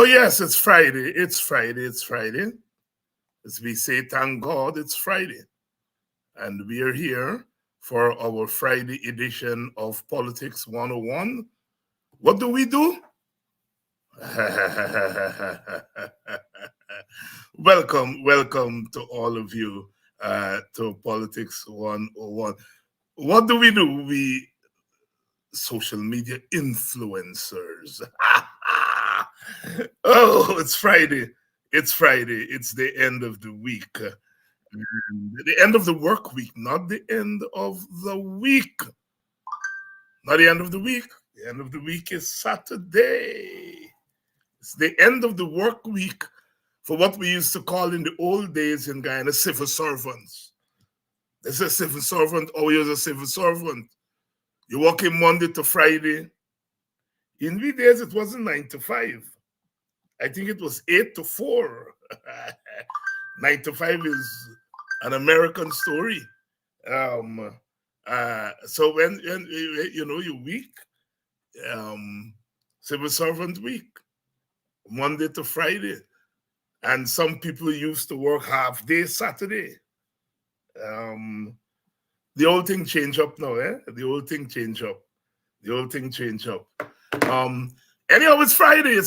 Oh, yes, it's Friday. It's Friday. It's Friday. As we say, thank God it's Friday. And we are here for our Friday edition of Politics 101. What do we do? welcome to all of you to Politics 101. What do? We social media influencers. Oh, it's Friday. It's Friday. It's the end of the week. The end of the work week, not the end of the week. Not the end of the week. The end of the week is Saturday. It's the end of the work week for what we used to call in the old days in Guyana civil servants. There's a civil servant, always a civil servant. You work in Monday to Friday. In these days, it wasn't 9 to 5. I think it was 8 to 4. 9 to 5 is an American story. So when you know your week, civil servant week, Monday to Friday, and some people used to work half day Saturday. The whole thing change up now, eh? The whole thing change up. The whole thing change up. Anyhow, it's Friday,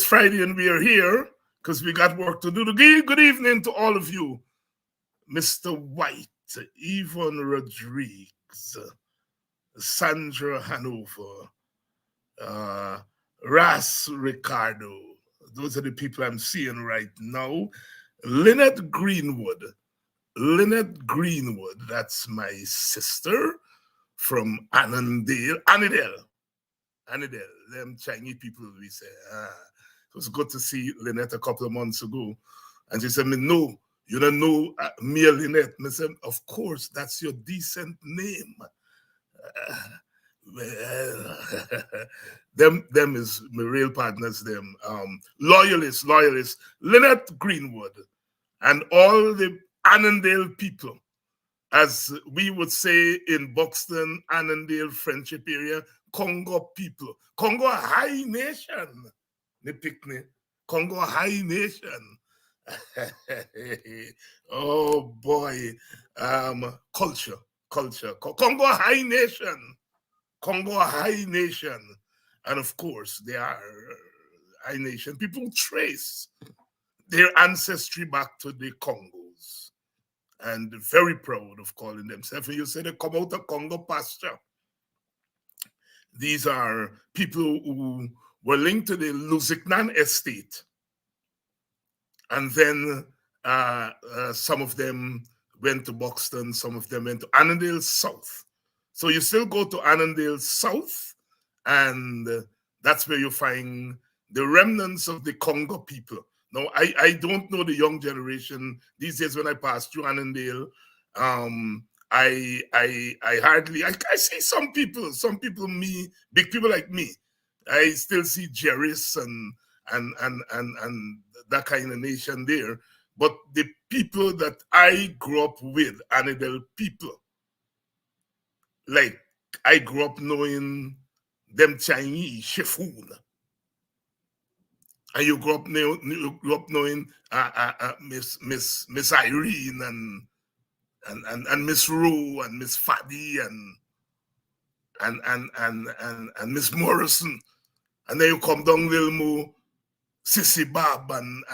and we are here because we got work to do. Good evening to all of you. Mr. White, Yvonne Rodriguez, Sandra Hanover, Ras Ricardo. Those are the people I'm seeing right now. Lynette Greenwood, that's my sister from Annandale. Them Chinese people, we say. It was good to see Lynette a couple of months ago. And she said, no, you don't know me, Lynette. I said, of course, that's your decent name. Them is my real partners, them. Loyalists. Lynette Greenwood and all the Annandale people, as we would say in Buxton, Annandale, Friendship area, Congo people. Congo High Nation. They pick me. Congo High Nation. Oh boy. Culture. Congo High Nation. And of course, they are High Nation. People trace their ancestry back to the Congos. And very proud of calling themselves. And you say they come out of Congo pasture. These are people who were linked to the Lusignan estate. And then some of them went to Buxton, some of them went to Annandale South. So you still go to Annandale South, and that's where you find the remnants of the Congo people. Now, I don't know the young generation these days. When I pass through Annandale, I see some people, me, big people like me. I still see Jerris and that kind of nation there. But the people that I grew up with, Annandale people, like I grew up knowing them Chinese Shifun. And you grew up knowing Miss Irene and Miss Rue and Miss Fadi and Miss Morrison, and then you come down little more Sissy Bob and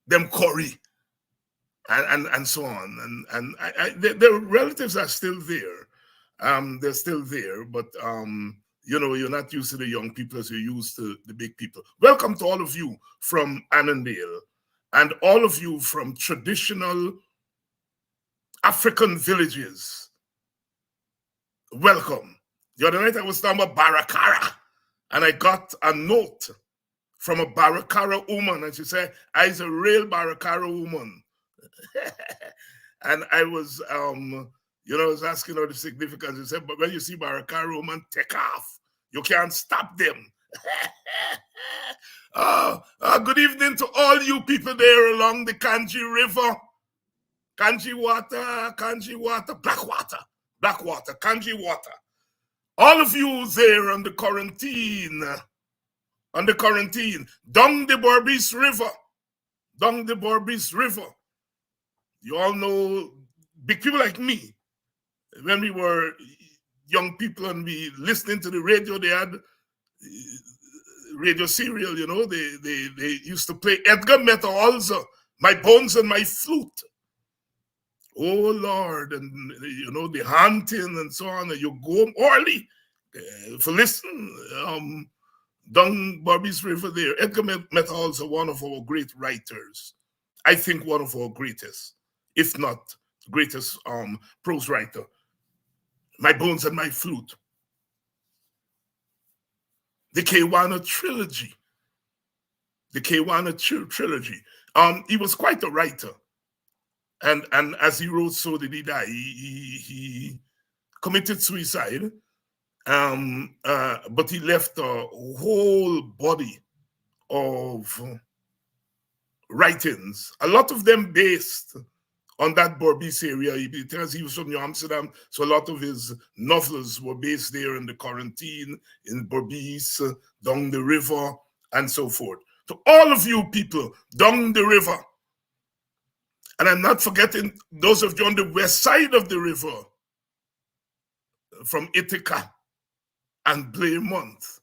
them Corey and so on, and their relatives are still there. They're still there, but you're not used to the young people as you're used to the big people. Welcome to all of you from Annandale and all of you from traditional African villages. Welcome. The other night I was talking about Barakara, and I got a note from a Barakara woman, and she said, I's a real Barakara woman. And I was, I was asking her the significance. She said, but when you see Barakara woman, take off. You can't stop them. Good evening to all you people there along the Kanji River. Kanji water, Black water, Kanji water. All of you there on the quarantine, down the Berbice River, down the Berbice River. You all know big people like me. When we were young people and we listening to the radio, they had radio serial, you know, they used to play Edgar Meta also, My Bones and My Flute. Oh Lord, and you know, the hunting and so on, and you go home early for listen. Down Bobby's River there, Edgar Meta also one of our great writers. I think one of our greatest, if not greatest prose writer. My Bones and My Flute. The Kewana trilogy. The Kewana trilogy. He was quite a writer. And as he wrote, so did he die. He committed suicide. But he left a whole body of writings, a lot of them based on that Berbice area, because he was from New Amsterdam, so a lot of his novels were based there in the quarantine, in Berbice, down the river, and so forth. To all of you people down the river, and I'm not forgetting those of you on the west side of the river, from Ithaca and Blairmouth,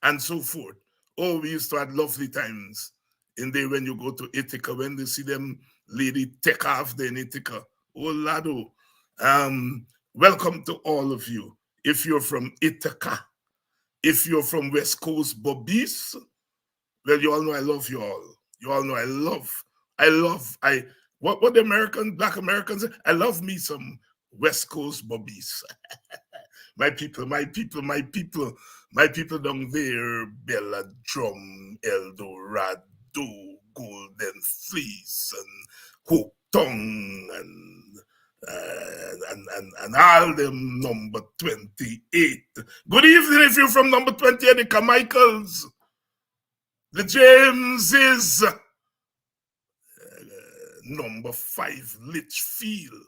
and so forth. Oh, we used to have lovely times in there when you go to Ithaca, when they see them lady take off there in Ithaca. Oh, Lado. Welcome to all of you. If you're from Ithaca, if you're from West Coast Berbice, well, you all know I love you all. You all know what the black Americans, I love me some West Coast Berbice. My people down there, Bella Drum, El Dorado, Golden Fleece, and Hook Tongue, and all them number 28. Good evening if you're from number 28, the Carmichaels, the Jameses, number 5, Litchfield.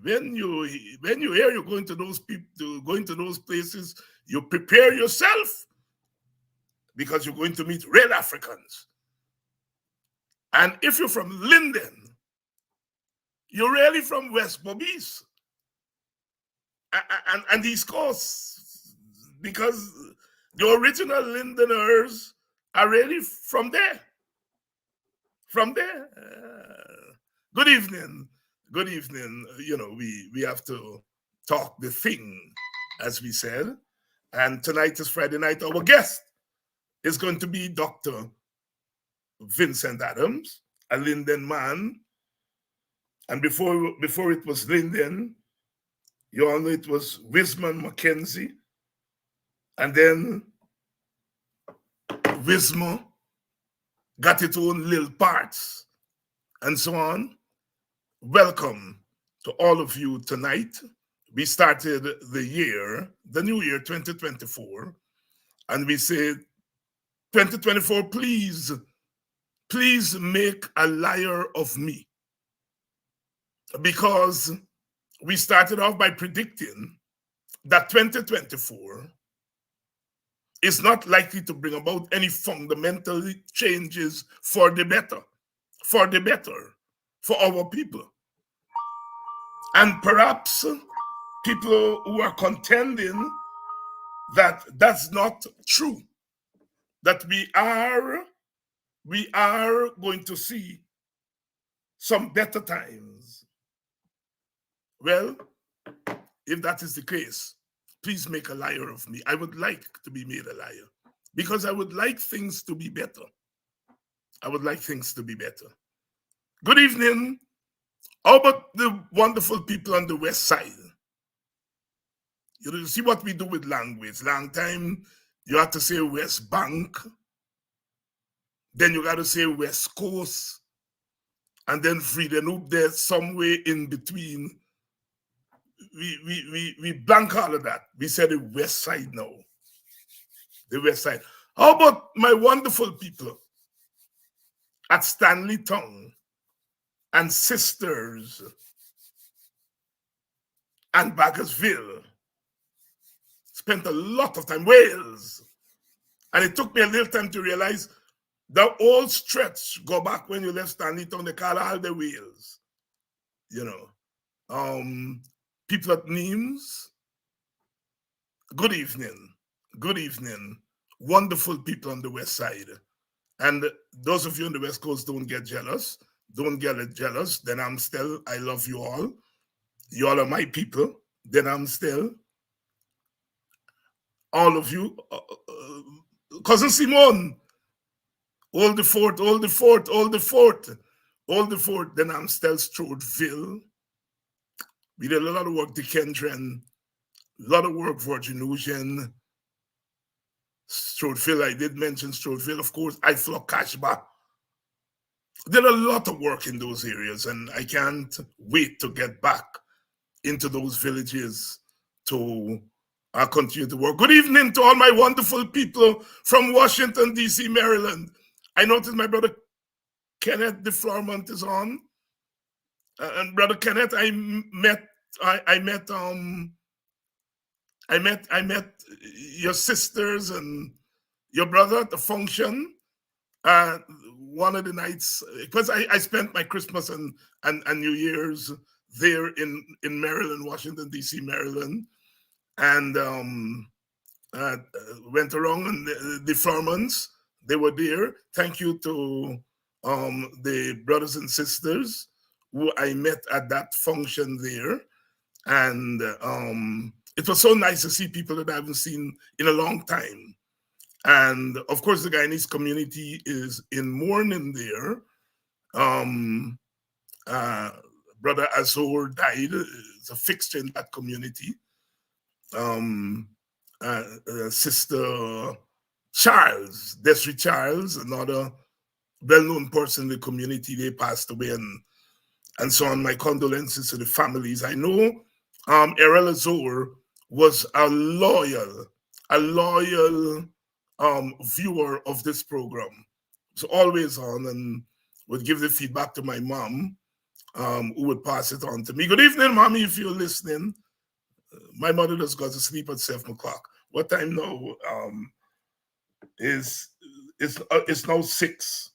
When you hear you're going to those people, going to those places, you prepare yourself because you're going to meet real Africans. And if you're from Linden, you're really from West Berbice and East Coast, because the original Lindeners are really from there. From there. Good evening. Good evening. You know, we have to talk the thing, as we said. And tonight is Friday night. Our guest is going to be Dr. Vincent Adams, a Linden man. And before it was Linden, you all know it was Wisman Mackenzie. And then Wisma got its own little parts and so on. Welcome to all of you tonight. We started the new year 2024, and we said, 2024, please make a liar of me. Because we started off by predicting that 2024 is not likely to bring about any fundamental changes for the better, for our people. And perhaps people who are contending that that's not true, that we are going to see some better times. Well, if that is the case, please make a liar of me. I would like to be made a liar because I would like things to be better. I would like things to be better. Good evening. How about the wonderful people on the west side? You see what we do with language. Long time, you have to say West Bank. Then you got to say West Coast. And then Friedenhoop there, somewhere in between. We blank all of that. We said the west side now. The west side. How about my wonderful people at Stanley Town and Sisters and Baggersville Spent a lot of time. Wales. And it took me a little time to realize the old stretch, go back when you left Stanley Town, they call all the Wales. You know. People at Nimes, good evening. Good evening. Wonderful people on the west side. And those of you on the west coast, don't get jealous. Don't get jealous. Then I'm still, I love you all. You all are my people. Then I'm still, all of you. Cousin Simone, hold the fort, hold the fort, hold the fort, hold the fort. Then I'm still Stroudville. We did a lot of work, Dikendren, a lot of work, Virgin Ocean, Stroudville. I did mention Stroudville, of course. I flock Kashba. Did a lot of work in those areas, and I can't wait to get back into those villages to continue to work. Good evening to all my wonderful people from Washington, D.C., Maryland. I noticed my brother Kenneth DeFlormont is on. And brother Kenneth, I met your sisters and your brother at the function. One of the nights, because I spent my Christmas and New Year's there in Maryland, Washington, D.C., Maryland, and went around, and the Furmans, they were there. Thank you to the brothers and sisters who I met at that function there. And it was so nice to see people that I haven't seen in a long time. And of course, the Guyanese community is in mourning there. Brother Azor died. It's a fixture in that community. Sister Charles, Desiree Charles, another well-known person in the community, they passed away, and so on. My condolences to the families. I know Erel Azor was a loyal viewer of this program. So always on, and would give the feedback to my mom, who would pass it on to me. Good evening, mommy, if you're listening. My mother just got to sleep at 7 o'clock. What time now? It's now 6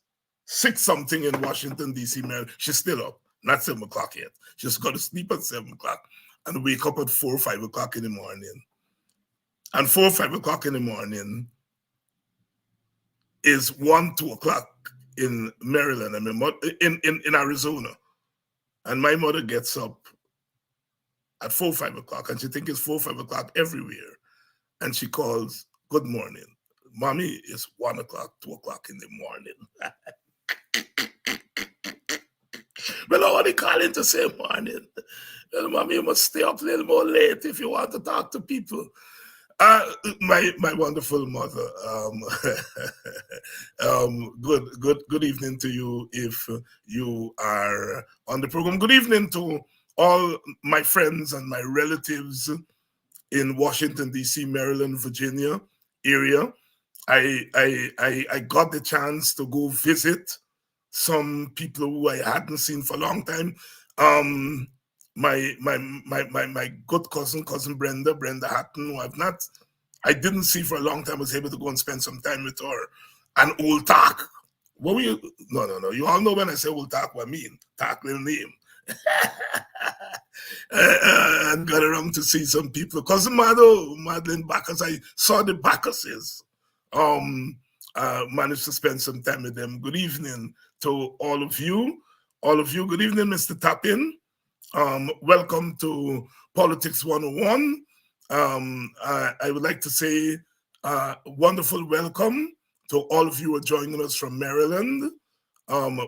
something in Washington, D.C., Maryland. She's still up, not 7 o'clock yet. She's got to sleep at 7 o'clock and wake up at 4 or 5 o'clock in the morning. And 4 or 5 o'clock in the morning is 1, 2 o'clock in Maryland, I mean, in Arizona. And my mother gets up at 4 or 5 o'clock, and she thinks it's 4 or 5 o'clock everywhere. And she calls, good morning. Mommy, it's 1 o'clock, 2 o'clock in the morning. Well, I want to call in to say morning. Well, mommy, you must stay up a little more late if you want to talk to people. My wonderful mother. Good evening to you if you are on the program. Good evening to all my friends and my relatives in Washington, D.C., Maryland, Virginia area. I got the chance to go visit some people who I hadn't seen for a long time. My good cousin Brenda Hatton, who I didn't see for a long time, was able to go and spend some time with her. And Old Talk. What were you? No. You all know when I say Old Talk, what I mean. Talk little name. And got around to see some people. Cousin Madeline Bacchus, I saw the Bacchuses. Managed to spend some time with them. Good evening to all of you. Good evening, Mr. Tapin. Welcome to Politics 101. I would like to say wonderful welcome to all of you who are joining us from Maryland,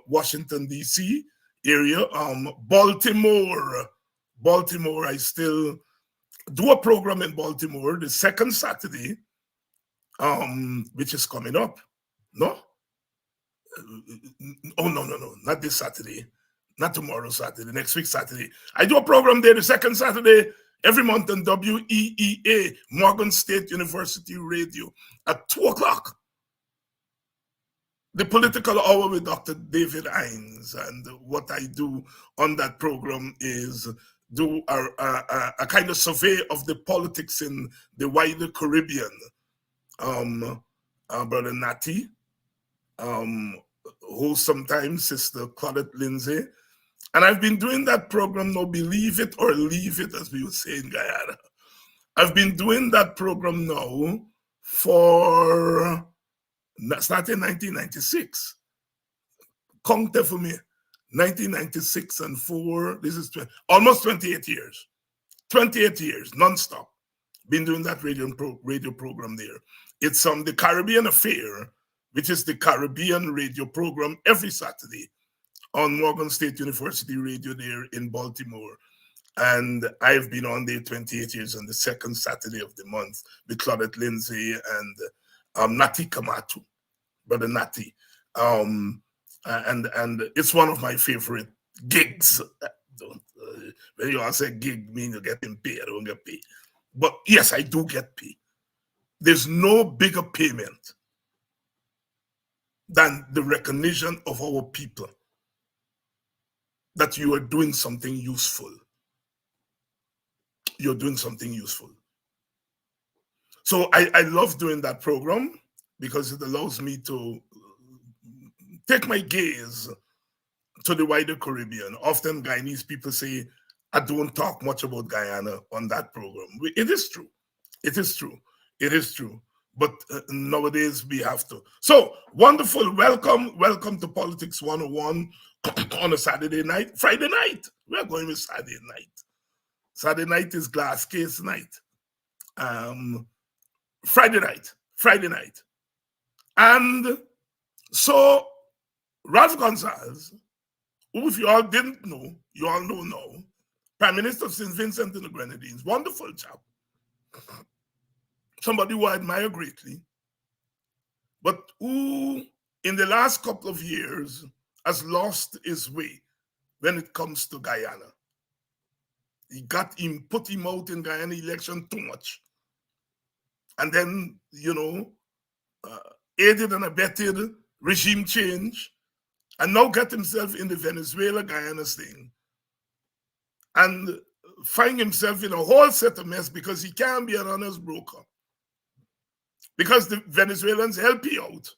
Washington, D.C. area, Baltimore. I still do a program in Baltimore the second Saturday, which is coming up. No? No, not this Saturday. Not tomorrow Saturday, next week Saturday. I do a program there the second Saturday every month on WEEA, Morgan State University Radio, at 2 o'clock. The Political Hour with Dr. David Hines. And what I do on that program is do a kind of survey of the politics in the wider Caribbean. Brother Natty, who sometimes Sister Claudette Lindsay. And I've been doing that program now, believe it or leave it, as we would say in Guyana. I've been doing that program now for, starting 1996. Count for me, 1996 and 4, this is almost 28 years. 28 years, non-stop. Been doing that radio program there. It's the Caribbean Affair, which is the Caribbean radio program every Saturday on Morgan State University Radio there in Baltimore. And I've been on there 28 years on the second Saturday of the month with Claudette Lindsay and Nati Kamatu, Brother Nati. And it's one of my favorite gigs. When you all say gig, mean you're getting paid, I don't get paid. But yes, I do get paid. There's no bigger payment than the recognition of our people that you are doing something useful. You're doing something useful. So I love doing that program because it allows me to take my gaze to the wider Caribbean. Often Guyanese people say, I don't talk much about Guyana on that program. It is true. It is true. It is true. But nowadays we have to. So wonderful. Welcome to Politics 101 on a Saturday night. Friday night. We're going with Saturday night. Saturday night is glass case night. Friday night. And so Ralph Gonsalves, who if you all didn't know, you all know now, Prime Minister of St. Vincent and the Grenadines, wonderful chap. Somebody who I admire greatly, but who in the last couple of years has lost his way when it comes to Guyana. He put him out in Guyana election too much. And then, aided and abetted regime change, and now got himself in the Venezuela-Guyana thing. And find himself in a whole set of mess because he can't be an honest broker. Because the Venezuelans help you out.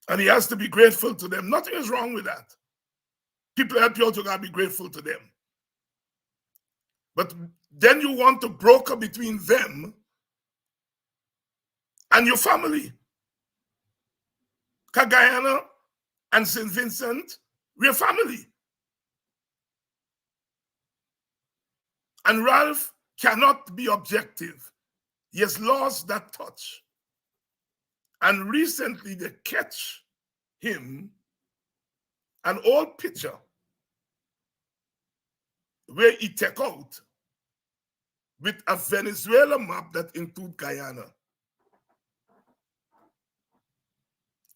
And he has to be grateful to them. Nothing is wrong with that. People help you out, you gotta be grateful to them. But then you want to broker between them and your family. Guyana and St. Vincent, we're family. And Ralph cannot be objective. He has lost that touch. And recently they catch him an old picture where he take out with a Venezuela map that include Guyana.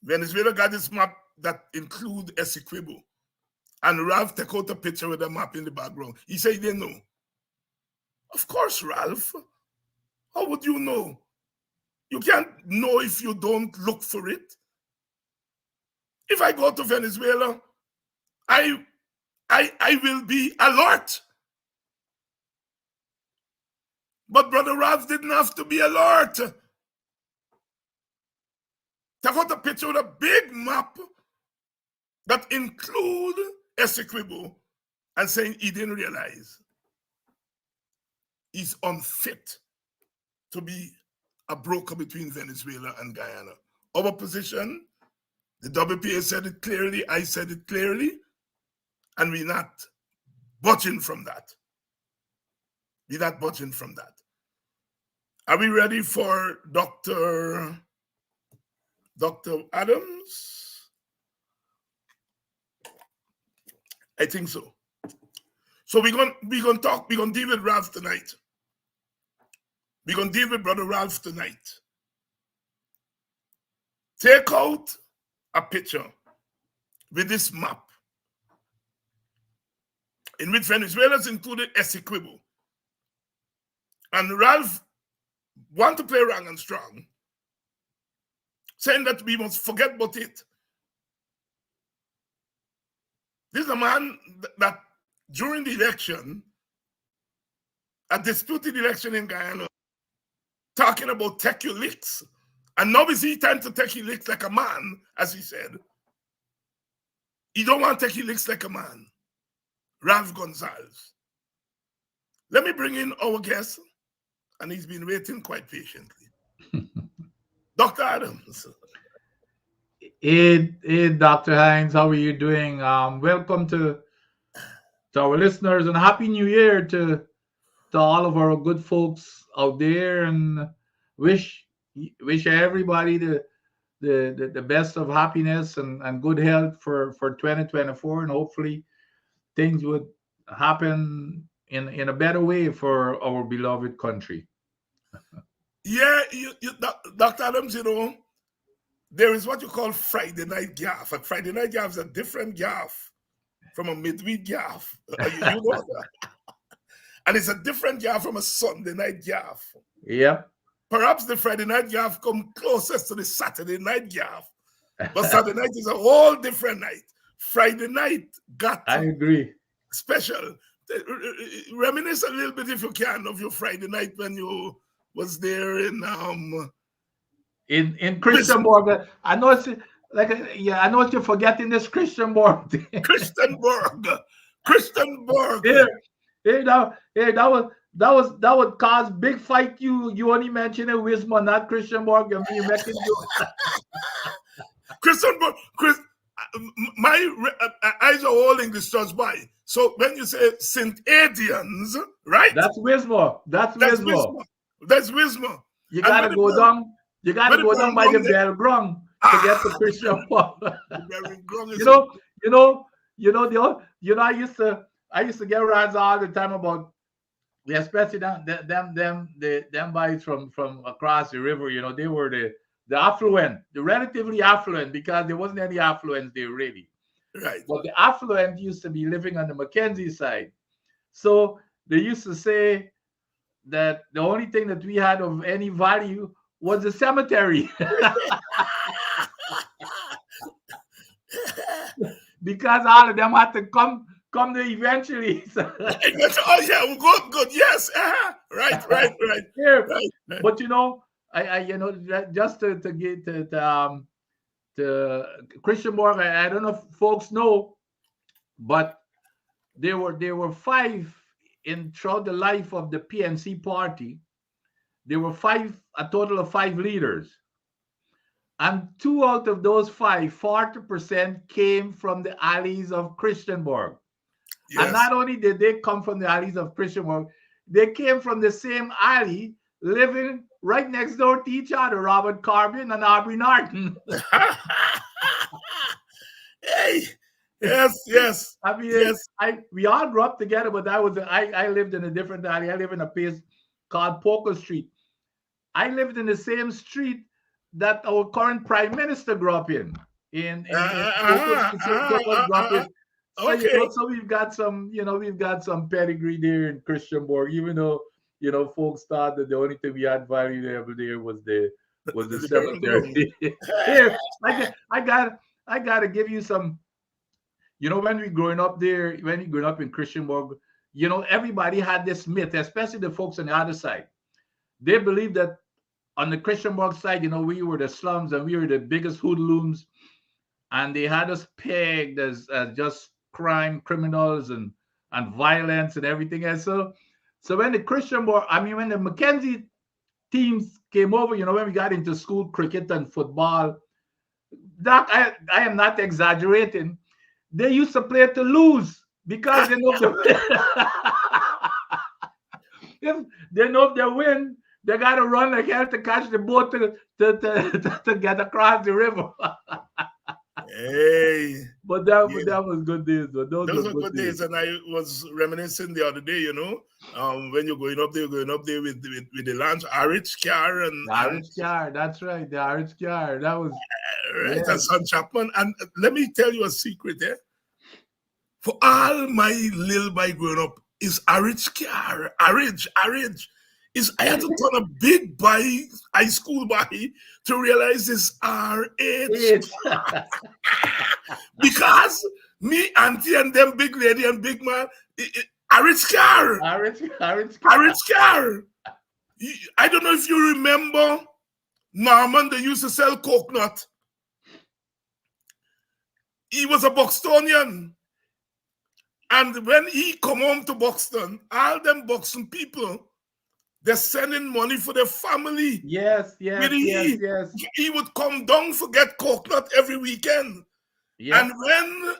Venezuela got this map that include Essequibo. And Ralph take out a picture with a map in the background. He said he didn't know. Of course, Ralph. How would you know? You can't know if you don't look for it. If I go to Venezuela, I will be alert. But Brother Ralph didn't have to be alert. Take out a picture with a big map that include Essequibo and saying he didn't realize he's unfit to be a broker between Venezuela and Guyana. Our position, the WPA said it clearly, I said it clearly, and we're not budging from that. We're not budging from that. Are we ready for Dr. Adams? I think so. So we're gonna deal with Ralph tonight. We're gonna deal with Brother Ralph tonight. Take out a picture with this map in which Venezuela's included Essequibo. And Ralph want to play wrong and strong, saying that we must forget about it. This is a man that during the election, a disputed election in Guyana, talking about take your licks. And now is he time to take your licks like a man, as he said. He don't want to take your licks like a man. Ralph Gonsalves. Let me bring in our guest, and he's been waiting quite patiently. Dr. Adams. Hey, Dr. Hines, how are you doing? Welcome to our listeners, and Happy New Year to all of our good folks out there, and wish everybody the best of happiness and good health for 2024, and hopefully things would happen in a better way for our beloved country. Yeah, Dr. Adams, there is what you call Friday night gaff. A Friday night gaff is a different gaff from a midweek gaff. You know that. And it's a different gaff from a Sunday night gaff. Yeah. Perhaps the Friday night gaff come closest to the Saturday night gaff. But Saturday night is a whole different night. Friday night got I agree. Special. Reminisce a little bit, if you can, of your Friday night when you was there in Christianborg. I know it's I know you're forgetting this Christianborg. Christianborg. That would cause big fight. You only mentioned it, Wismar, not Christianborg. You making Christianborg. My eyes are all English just by. So when you say St. Adians, right? That's Wismar. That's Wismar. You gotta go down. You gotta go down by the bell grung to get to Christianborg. I used to get rides all the time about, especially them boys from across the river. They were the affluent, the relatively affluent, because there wasn't any affluence there really. Right. But the affluent used to be living on the Mackenzie side. So they used to say that the only thing that we had of any value was the cemetery. Because all of them had to come there eventually. Oh yeah, good. Yes. Right. Yeah. Right. But I just to get to Christianborg, I don't know if folks know, but there were five throughout the life of the PNC party. There were a total of five leaders. And two out of those five, 40% came from the alleys of Christianborg. Yes. And not only did they come from the alleys of Christianborg, they came from the same alley, living right next door to each other, Robert Corbin and Aubrey Norton. Hey, yes. I mean, yes. We all grew up together, but I lived in a different alley. I live in a place called Poker Street. I lived in the same street that our current prime minister grew up in. Okay. So we've got some pedigree there in Christianborg, even though folks thought that the only thing we had value there was the cemetery. Here, I gotta give you some. When you're growing up in Christianborg, everybody had this myth, especially the folks on the other side. They believed that on the Christianborg side, we were the slums and we were the biggest hoodlums, and they had us pegged as just criminals and violence and everything. And so when when the Mackenzie teams came over, when we got into school cricket and football, Doc, I am not exaggerating. They used to play to lose because they know if they win, they gotta run like hell to catch the boat to get across the river. Hey, but that was good days. Those were good days, and I was reminiscing the other day. When you're going up there with the launch RH car and RH car. That's right, the RH car. That was right. Yeah. And Son Chapman. And let me tell you a secret there. For all my little boy growing up, is RH car. RH. I had to turn a big boy, high school boy, to realize it's RH. Because Me, auntie, and them big lady and big man. Aritz car. Orange, Aritz car. I don't know if you remember Norman, they used to sell coconut. He was a Buxtonian. And when he come home to Buxton, all them Buxton people, they're sending money for their family. yes, With yes, yes, yes. he would come down for get coconut every weekend. And Yep. when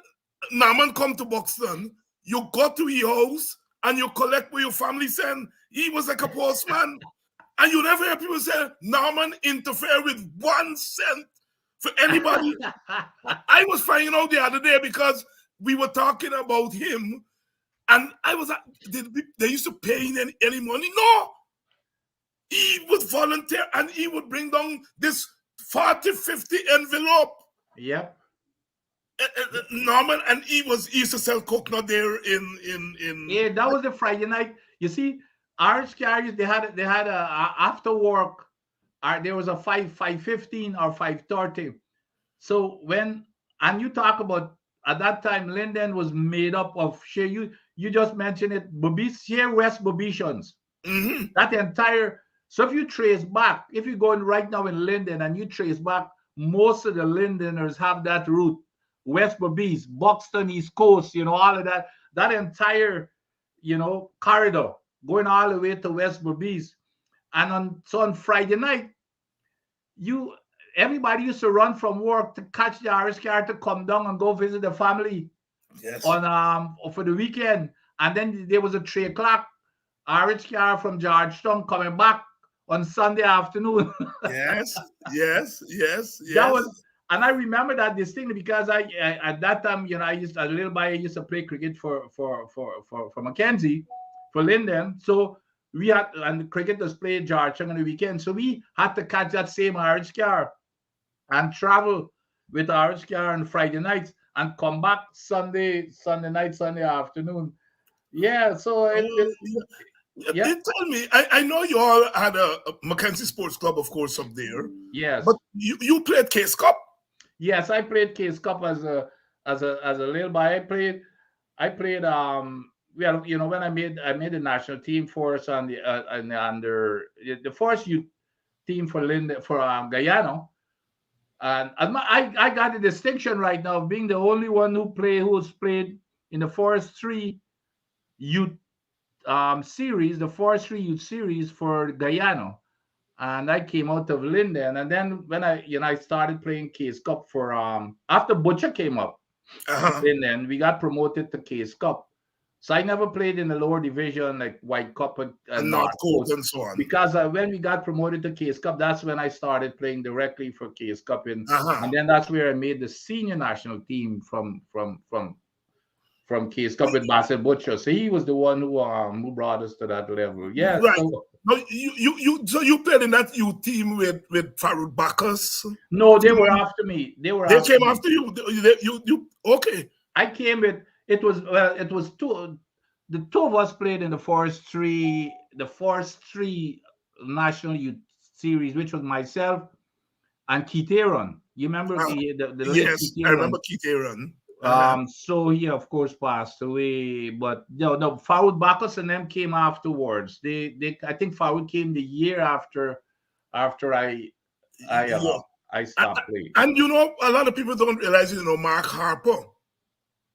Norman come to Buxton, you go to his house and you collect what your family send. He was like a postman. And you never hear people say Norman interfere with 1 cent for anybody. I was finding out the other day because we were talking about him, and I was like, they used to pay him any money? No. He would volunteer and he would bring down this 40, 50 envelope. Yep. Norman, and he used to sell coconut there in Yeah, that was the Friday night. You see, Irish carriers they had a after work. There was a 5:15 or 5:30. So when and you talk about at that time, Linden was made up of share. You just mentioned it, share West Babishans. Mhm. That entire so if you trace back, if you go in right now in Linden and you trace back, most of the Lindeners have that route. West Babis, Buxton, East Coast, all of that. That entire, corridor going all the way to West Babis. And on Friday night, you everybody used to run from work to catch the Irish car to come down and go visit the family Yes. on for the weekend. And then there was a 3 o'clock Irish car from Georgetown coming back on Sunday afternoon. Yes. Yes. Yes. That Yes. was, and I remember that distinctly because I at that time, I used as a little boy, I used to play cricket for Mackenzie, for Linden. So we had and the cricket was played Georgetown on the weekend. So we had to catch that same Irish car and travel with Irish car on Friday nights and come back Sunday night, Sunday afternoon. Yeah, so Oh, yeah, tell me, I know you all had a Mackenzie Sports Club, of course, up there, but yes. you played Case Cup. Yes, I played Case Cup as a little boy. I played we had, when I made the national team for us on the under the first youth team for Guyana. And I got the distinction right now of being the only one who's played in the first three youth series, the first three youth series for Guyana. And I came out of Linden. And then when I started playing Case Cup for after Butcher came up to Uh-huh. Linden, we got promoted to Case Cup. So I never played in the lower division like White Cup and And North North Coast Coast and so on. because when we got promoted to Case Cup, that's when I started playing directly for Case Cup, Uh-huh. and then that's where I made the senior national team from Case Cup with Bassett Butcher. So he was the one who brought us to that level. Yeah. Right. So No, so you played in that youth team with Farouk Bacchus. no, they were after me. They were They after came me. after you. You okay? I came with it was two. The two of us played in the first three national youth series, which was myself and Keith Aaron. You remember Uh, the late yes, Keith I remember Aaron? Keith Aaron. Uh-huh. So he of course passed away, but no, Farouk Bacchus and them came afterwards. They I think Farouk came the year after I uh, Yeah. I stopped playing. And a lot of people don't realize, Mark Harper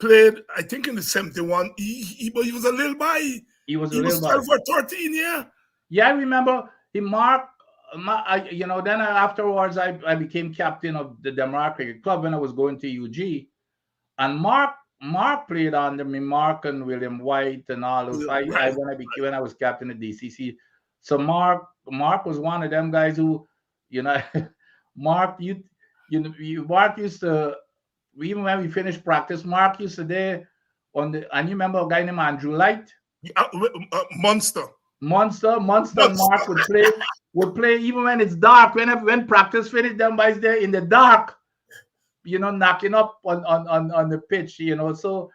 played, I think, in the 71. But he was a little boy. He was a He little was boy. 12 or 13, yeah. Yeah, I remember he marked. Then afterwards, I became captain of the Denmark Cricket Club when I was going to UG, and Mark played under me, Mark and William White and all those. I Right. when I was captain of DCC, so Mark was one of them guys who, you know, Mark Mark used to, even when we finished practice, Mark used to there and you remember a guy named Andrew Light. Monster. Monster and Monster. Mark would play even when it's dark. When practice finished, them guys there in the dark, knocking up on the pitch. So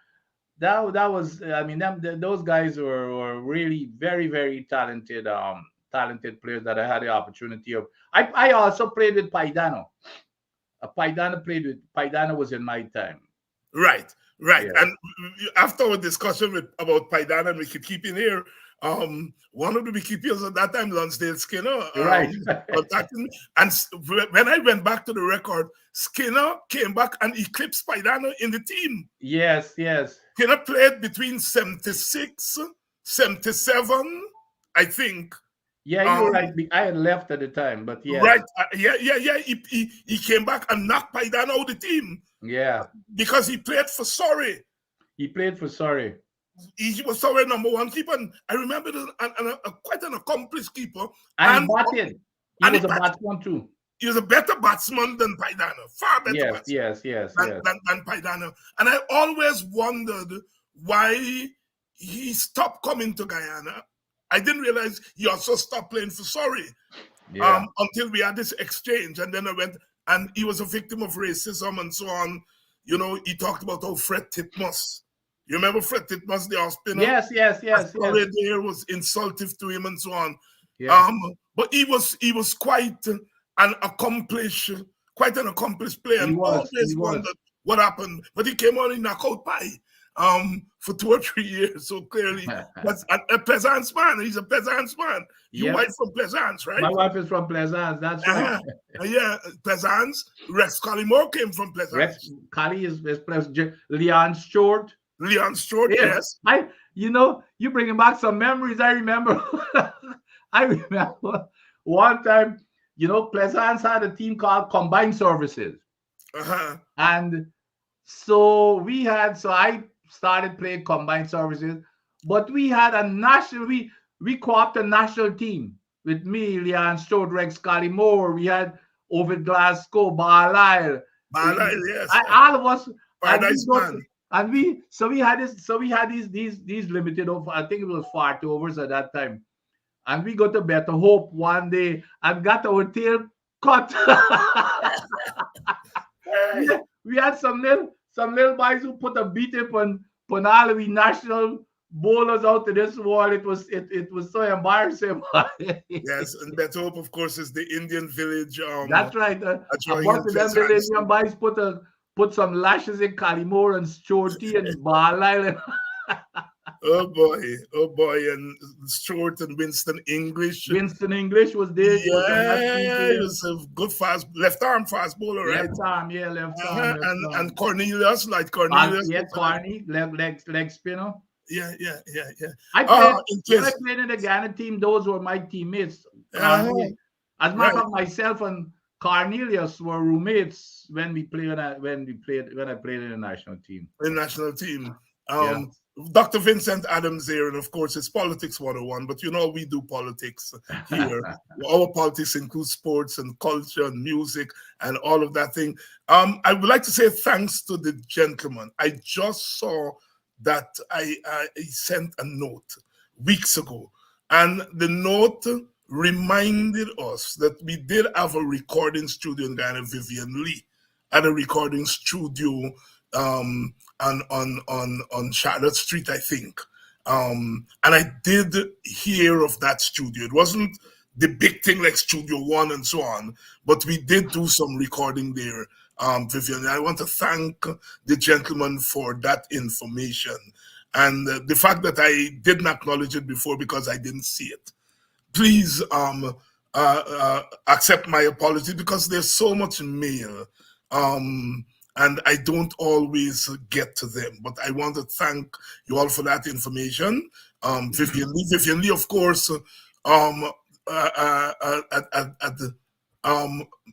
that was, I mean, those guys were really very very talented players that I had the opportunity of. I also played with Paidano. Paidano was in my time. Right, right. Yeah. And after our discussion about Paidana and wicketkeeping here, one of the wicketkeepers at that time, Lonsdale Skinner, Right. contacted me. And when I went back to the record, Skinner came back and eclipsed Paidana in the team. Yes, yes. Skinner played between 76, 77, I think. Yeah, you're Um, right. I had left at the time, but yes. right. Yeah. He came back and knocked Paidana out of the team Yeah. because he played for Surrey. He played for Surrey. He was Surrey number one keeper. And I remember quite an accomplished keeper. And he And, batted. He and was a batsman too. he was a better batsman than Paidana, far better Yes, batsman yes, yes, yes. than Paidana. And I always wondered why he stopped coming to Guyana. I didn't realize he also stopped playing for Surrey Yeah. until we had this exchange. And then I went, and he was a victim of racism and so on. You know, he talked about how Fred Titmus. You remember Fred Titmus, the off spinner? Yes, yes, yes, yes. There was insultive to him and so on. Yeah. But he was quite an accomplished player, He and was. He always was. wondered what happened. But he came on in knockout pie for 2 or 3 years. So clearly, that's a Plaisance man. He's a Plaisance man. Your Yep. wife from Plaisance, right? My wife is from Plaisance. That's right. Yeah, Plaisance. Rex Collymore came from Plaisance. Rex Kali is Leon Stewart. Leon Stewart, yes. You bringing back some memories. I remember. I remember one time, Plaisance had a team called Combined Services. Uh-huh. And so I started playing Combined Services, but we had a national, we co-opted a national team with me, Leon Stewart, Rex Collymore. We had Ovid Glasgow, Barlisle. Yes. All of us. Paradise man. And we had these limited over, I think it was 40 overs at that time. And we got to Better Hope one day and got our tail cut. We had some little boys who put a beat up on all we national bowlers out to this wall. It was so embarrassing. Yes, and Better Hope, of course, is the Indian village. That's right. A bunch of them little Indian boys put some lashes in Collymore and Shorty and Barlisle. Oh boy, and Stewart and Winston English. Winston English was there. Yeah, he was a good left arm fast bowler, right? Left arm. And Cornelius, Cornelius. Corny, leg spinner. Yeah. I played in the Ghana team. Those were my teammates. As a matter of fact, myself and Cornelius were roommates when I played in the national team. The national team. Dr. Vincent Adams there, and of course it's Politics 101, but we do politics here. Our politics includes sports and culture and music and all of that thing. I would like to say thanks to the gentleman. I just saw that he sent a note weeks ago, and the note reminded us that we did have a recording studio in Ghana. Vivian Lee had a recording studio on Charlotte Street, I think. And I did hear of that studio. It wasn't the big thing like Studio One and so on, but we did do some recording there, Vivian. I want to thank the gentleman for that information and the fact that I didn't acknowledge it before because I didn't see it. Please accept my apology because there's so much mail. And I don't always get to them. But I want to thank you all for that information. Vivian Lee, of course,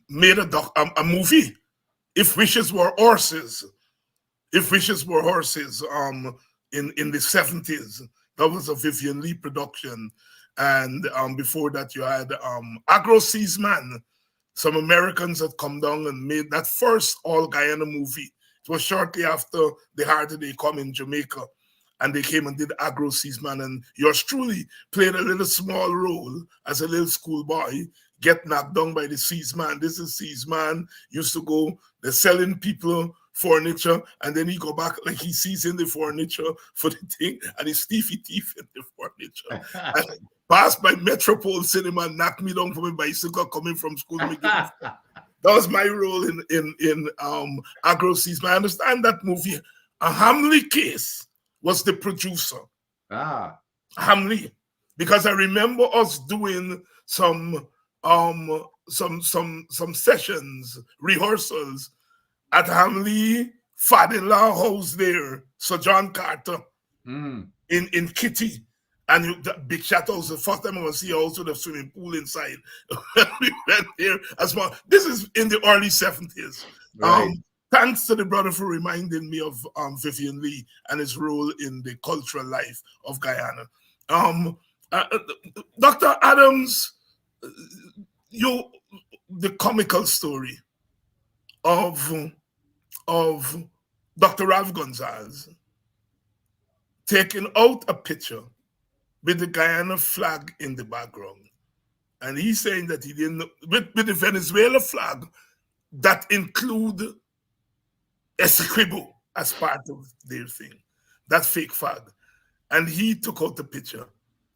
made a movie, If Wishes Were Horses. If Wishes Were Horses, in the 70s. That was a Vivian Lee production. And before that, you had Agro Seasman. Some Americans had come down and made that first all-Guyana movie. It was shortly after the Heart of the Come in Jamaica. And they came and did Agro Seasman. And yours truly played a little small role as a little schoolboy, get knocked down by the Seasman. This is Seasman. Used to go, they're selling people furniture, and then he go back like he sees in the furniture for the thing, and he's thief in the furniture. And passed by Metropole Cinema, knocked me down from a bicycle coming from school. That was my role in Agro Seasman. I understand that movie A Hamley case was the producer. Ah. Hamley, because I remember us doing some sessions, rehearsals at Hamley father-in-law house there, Sir John Carter Mm. in Kitty. And the big shout out, the first time I was see also the swimming pool inside. When we went there as well. This is in the early 70s. Right. Thanks to the brother for reminding me of Vivian Lee and his role in the cultural life of Guyana. Um, uh, uh, Dr. Adams, you the comical story of of Dr. Ralph Gonsalves taking out a picture with the Guyana flag in the background. And he's saying that he didn't know, with the Venezuela flag that include Essequibo as part of their thing, that fake flag. And he took out the picture.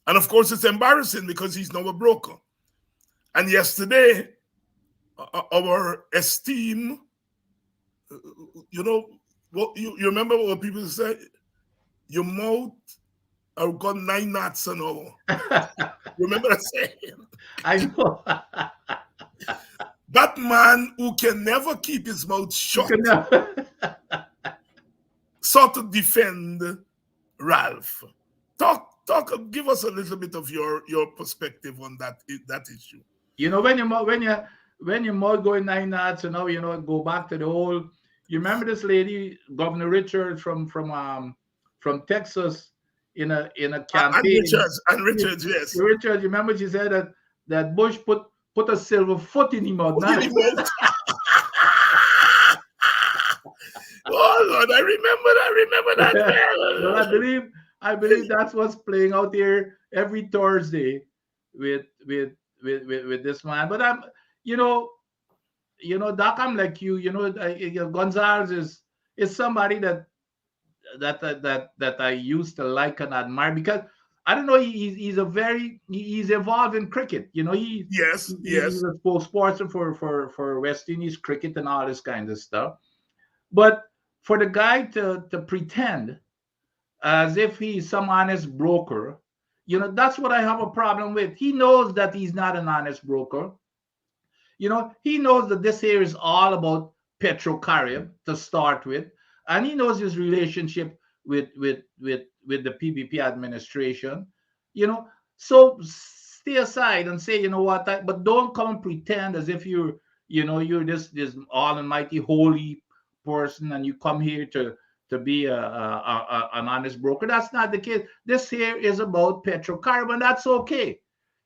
And of course, it's embarrassing because he's now a broker. And yesterday, our esteemed, you know, what you remember what people say? Your mouth are got 9 knots an hour. Remember that saying? I know. That man who can never keep his mouth You shut can never. sought to defend Ralph. Give us a little bit of your perspective on that issue. You know, when your mouth going 9 knots, go back to the old. You remember this lady, Governor Richard from Texas, in a campaign. And Richards, yes. Richard, you remember she said that Bush put a silver foot in him mouth. Put in him out. Oh Lord, I remember that. Well, I believe that's what's playing out here every Thursday with this man. But you know, Doc, I'm like you. Gonzalez is somebody that I used to like and admire because I don't know. He's involved in cricket. Yes, He's yes. a spokesperson for West Indies cricket and all this kind of stuff. But for the guy to pretend as if he's some honest broker, that's what I have a problem with. He knows that he's not an honest broker. He knows that this here is all about Petrocarib to start with, and he knows his relationship with the PPP administration. So stay aside and say, what, but don't come and pretend as if you're this almighty holy person and you come here to be an honest broker. That's not the case. This here is about Petrocarib, and that's okay.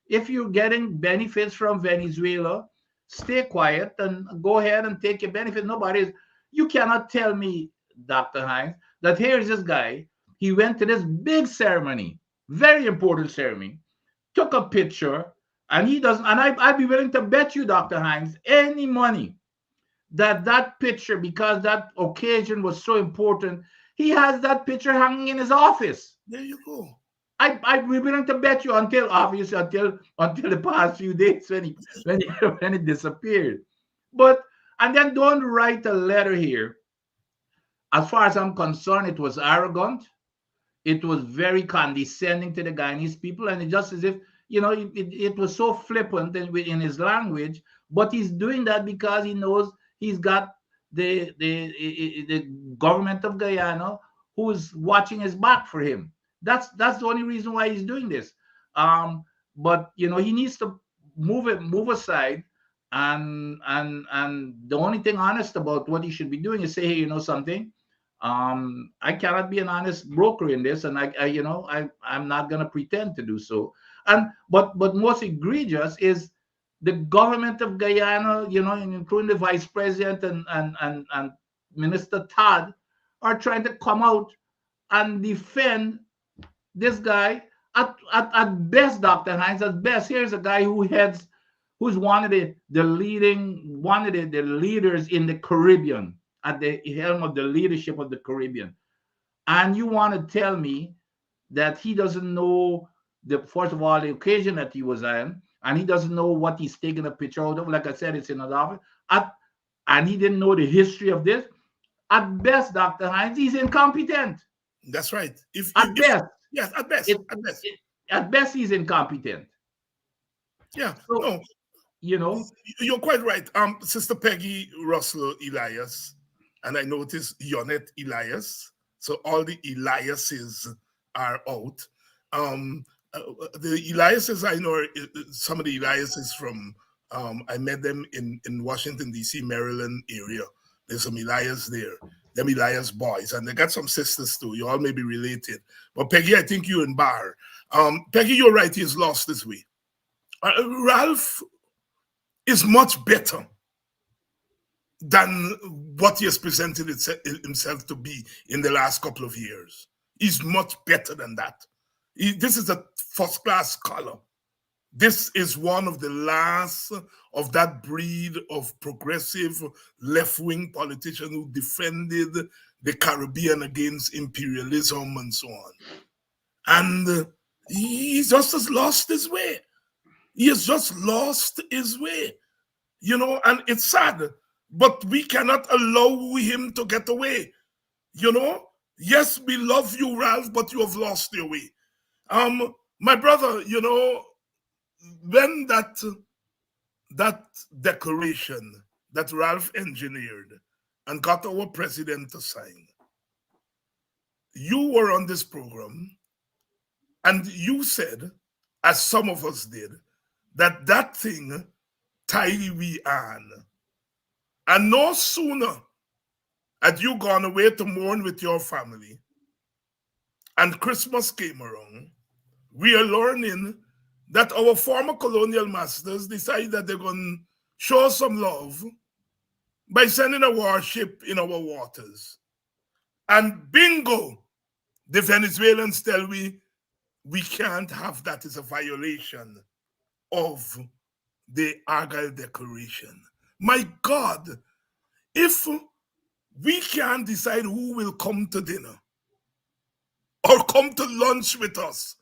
If you're getting benefits from Venezuela, stay quiet and go ahead and take your benefit. You cannot tell me, Dr. Hines, that here's this guy. He went to this big ceremony, very important ceremony, took a picture, and he doesn't. And I'd be willing to bet you, Dr. Hines, any money that picture, because that occasion was so important, he has that picture hanging in his office. There you go. I'd be willing to bet you until the past few days when it disappeared. And then don't write a letter here. As far as I'm concerned, it was arrogant. It was very condescending to the Guyanese people, and it just as if it was so flippant in his language. But he's doing that because he knows he's got the government of Guyana who's watching his back for him. That's the only reason why he's doing this. But he needs to move aside, and the only thing honest about what he should be doing is say, hey, something. I cannot be an honest broker in this, and I'm not gonna pretend to do so. But most egregious is the government of Guyana, including the vice president and Minister Todd, are trying to come out and defend this guy at best, Dr. Hines. At best, here's a guy who's one of the leaders in the Caribbean, at the helm of the leadership of the Caribbean. And you want to tell me that he doesn't know first of all, the occasion that he was in, and he doesn't know what he's taking a picture out of. Like I said, it's in an office. And he didn't know the history of this. at best, Dr. Hines, he's incompetent. That's right. At If best, yes, at best, it, at best. at best he's incompetent. Yeah. So, No, you know, you're quite right. Sister Peggy Russell Elias, and I noticed Yonet Elias. So all the Eliases are out. Um, the Eliases I know are some of the Eliases from. I met them in Washington D.C., Maryland area. There's some Elias there. Them Elias boys, and they got some sisters too. You all may be related. But Peggy, I think you and Bar. Peggy, you're right. He's lost this way. Ralph is much better than what he has presented himself to be in the last couple of years. He's much better than that. This is a first class scholar. This is one of the last of that breed of progressive left wing politicians who defended the Caribbean against imperialism and so on. And he just has lost his way. He has just lost his way. And it's sad, but we cannot allow him to get away. Yes, we love you, Ralph, but you have lost your way. My brother, when that declaration that Ralph engineered and got our president to sign, you were on this program and you said, as some of us did, that thing tie we on. And no sooner had you gone away to mourn with your family and Christmas came around, we are learning that our former colonial masters decided that they're going to show some love by sending a warship in our waters. And bingo, the Venezuelans tell we can't have that. It's a violation of the Argyle Declaration. My God, if we can't decide who will come to dinner or come to lunch with us,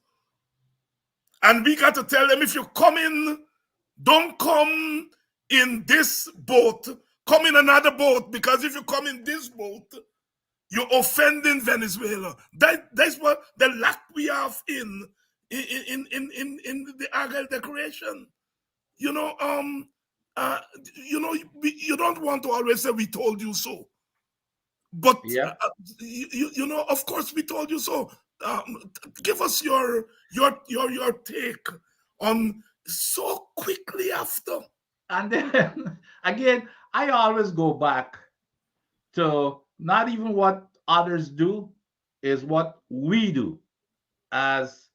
and we got to tell them, if you come in, don't come in this boat, come in another boat, because if you come in this boat, you're offending Venezuela. That's what the lack we have in the Argyle Declaration. You don't want to always say we told you so, but yeah. of course we told you so. Give us your take on so quickly after. And then again, I always go back to not even what others do, is what we do as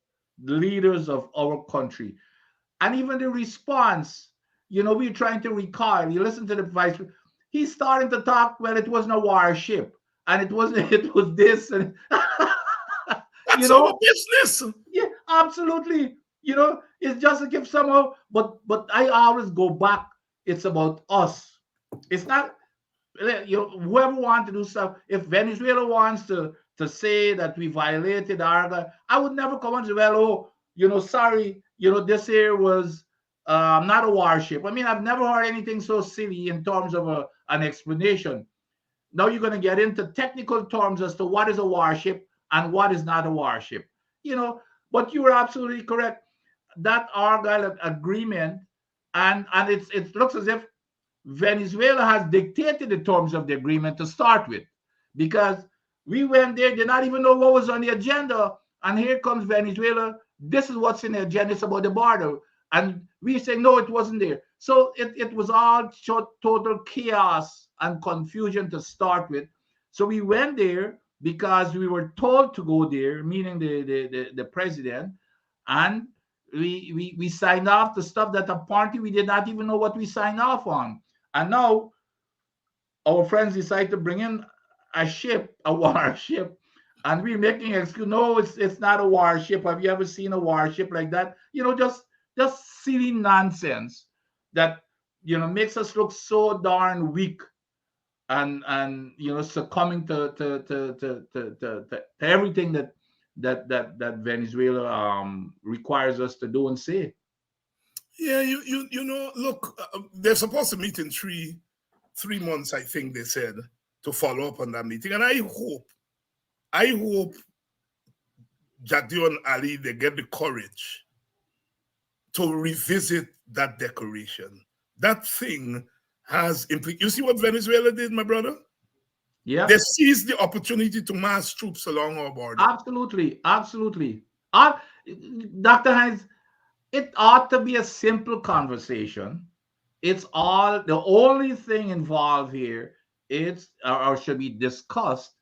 the leaders of our country. And even the response, we're trying to recall. You listen to the vice, he's starting to talk, well, it wasn't a warship, and it wasn't, it was this, and you That's our know, business. yeah, absolutely. It's just like if somehow, but I always go back. It's about us. It's not whoever wants to do stuff. If Venezuela wants to say that we violated Arga, I would never come and say, well, oh, sorry, this here was not a warship. I mean, I've never heard anything so silly in terms of an explanation. Now you're going to get into technical terms as to what is a warship and what is not a warship. But you were absolutely correct. That Argyle agreement, and it looks as if Venezuela has dictated the terms of the agreement to start with, because we went there, did not even know what was on the agenda, and here comes Venezuela. This is what's in the agenda. It's about the border, and we say no, it wasn't there. So it was all total chaos and confusion to start with. So we went there because we were told to go there, meaning the president, and we signed off the stuff that apparently we did not even know what we signed off on. And now our friends decide to bring in a ship, a warship, and we're making an excuse. No, it's not a warship. Have you ever seen a warship like that? Just silly nonsense that makes us look so darn weak, and succumbing to everything that Venezuela requires us to do and say. Yeah, look, they're supposed to meet in 3 months, I think they said, to follow up on that meeting. And I hope Jagdio and Ali, they get the courage to revisit that declaration. That thing has implications. You see what Venezuela did, my brother? Yeah, They seized the opportunity to mass troops along our border. absolutely, absolutely. Uh, Dr. Hines, it ought to be a simple conversation. It's all the only thing involved here. It's or should be discussed.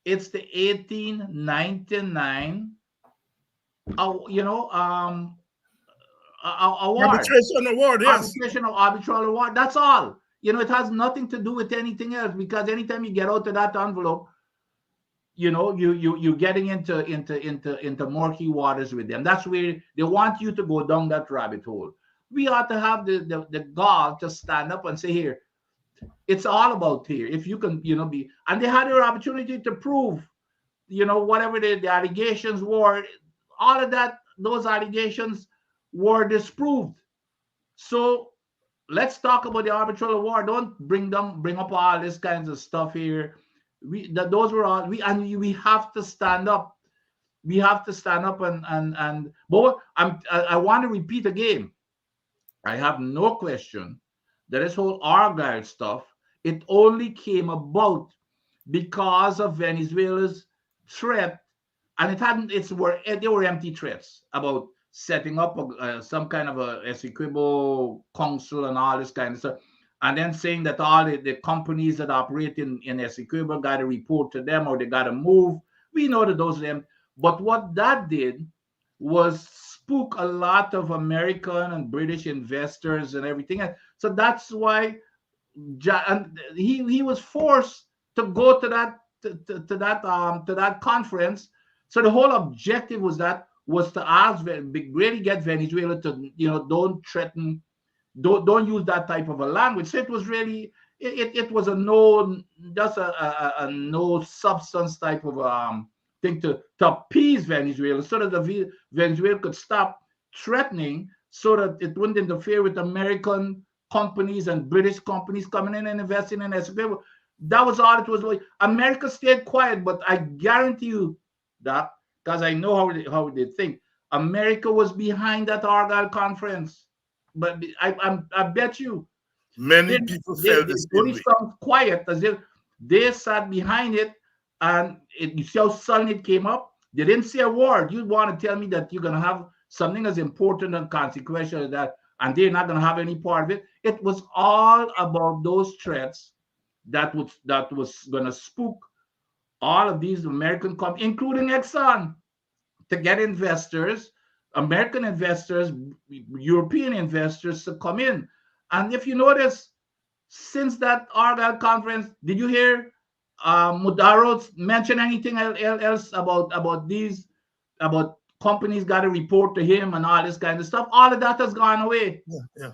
It's the 1899, you know, award, Arbitration award, yes. arbitration or arbitral award. That's all. You know, it has nothing to do with anything else because anytime you get out of that envelope, you know, you're getting into murky waters with them. That's where they want you to go down that rabbit hole. We ought to have the gall to stand up and say, here, it's all about here. If you can, you know, be, and they had their opportunity to prove, you know, whatever the allegations were, all of that, those allegations were disproved. So let's talk about the arbitral award. Don't bring up all this kinds of stuff here. Those were all we have to stand up. We have to stand up and but I want to repeat again. I have no question that this whole Argyle stuff, it only came about because of Venezuela's threat, and it hadn't. They were empty threats about setting up some kind of a Essequibo council and all this kind of stuff, and then saying that all the companies that operate in Essequibo got to report to them or they got to move. We know that those are them. But what that did was spook a lot of American and British investors and everything. And so that's why and he was forced to go to that conference. So the whole objective was to ask really get Venezuela to, you know, don't threaten, don't use that type of a language. So it was really it was a no, just a no substance type of thing to appease Venezuela so that the Venezuela could stop threatening, so that it wouldn't interfere with American companies and British companies coming in and investing in Essequibo. That was all it was. Like America stayed quiet, but I guarantee you that, because I know how they think. America was behind that Argyle conference, but I bet you Many they, people they, felt they the same only way. sound quiet as if they sat behind it, and you see how sudden it came up. They didn't say a word. You want to tell me that you're gonna have something as important and consequential as that, and they're not gonna have any part of it? It was all about those threats that was gonna spook all of these American companies, including Exxon, to get investors, American investors, European investors to come in. And if you notice, since that Argyle conference, did you hear Mudaro mention anything else about companies got to report to him and all this kind of stuff? All of that has gone away. Yeah.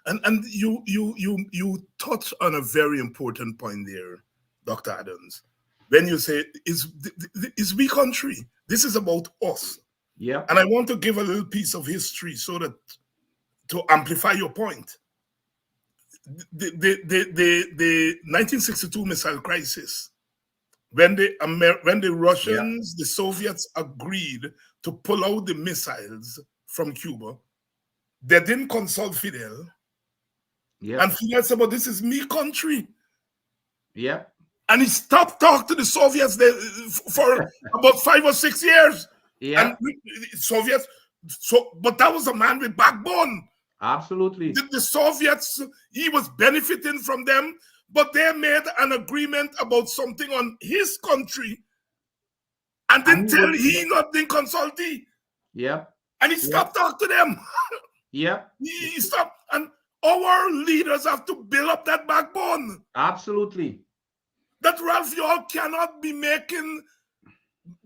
And you touch on a very important point there, Dr. Adams. When you say is we country, this is about us. Yeah, And I want to give a little piece of history so that to amplify your point. The 1962 missile crisis, when the yeah, Russians, the Soviets agreed to pull out the missiles from Cuba, they didn't consult Fidel. yeah, And Fidel said, "But this is me country." yeah, And he stopped talking to the Soviets for about 5 or 6 years. yeah. And Soviets, but that was a man with backbone. Absolutely. The Soviets, he was benefiting from them, but they made an agreement about something on his country and And he would, didn't consult he. yeah, And he yeah, stopped talking to them. yeah, He stopped. And our leaders have to build up that backbone. absolutely. That Ralph, you all cannot be making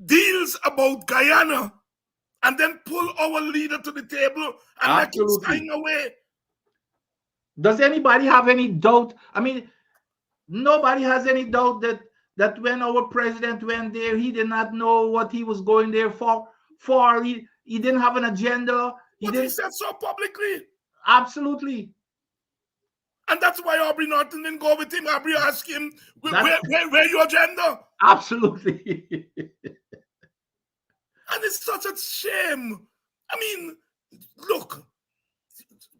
deals about Guyana and then pull our leader to the table and make him Absolutely. sign away. Does anybody have any doubt? I mean, nobody has any doubt that when our president went there, he did not know what he was going there for. He didn't have an agenda. He But he didn't. said so publicly. Absolutely. And that's why Aubrey Norton didn't go with him. Aubrey asked him, That where your agenda? absolutely. And it's such a shame. I mean, look,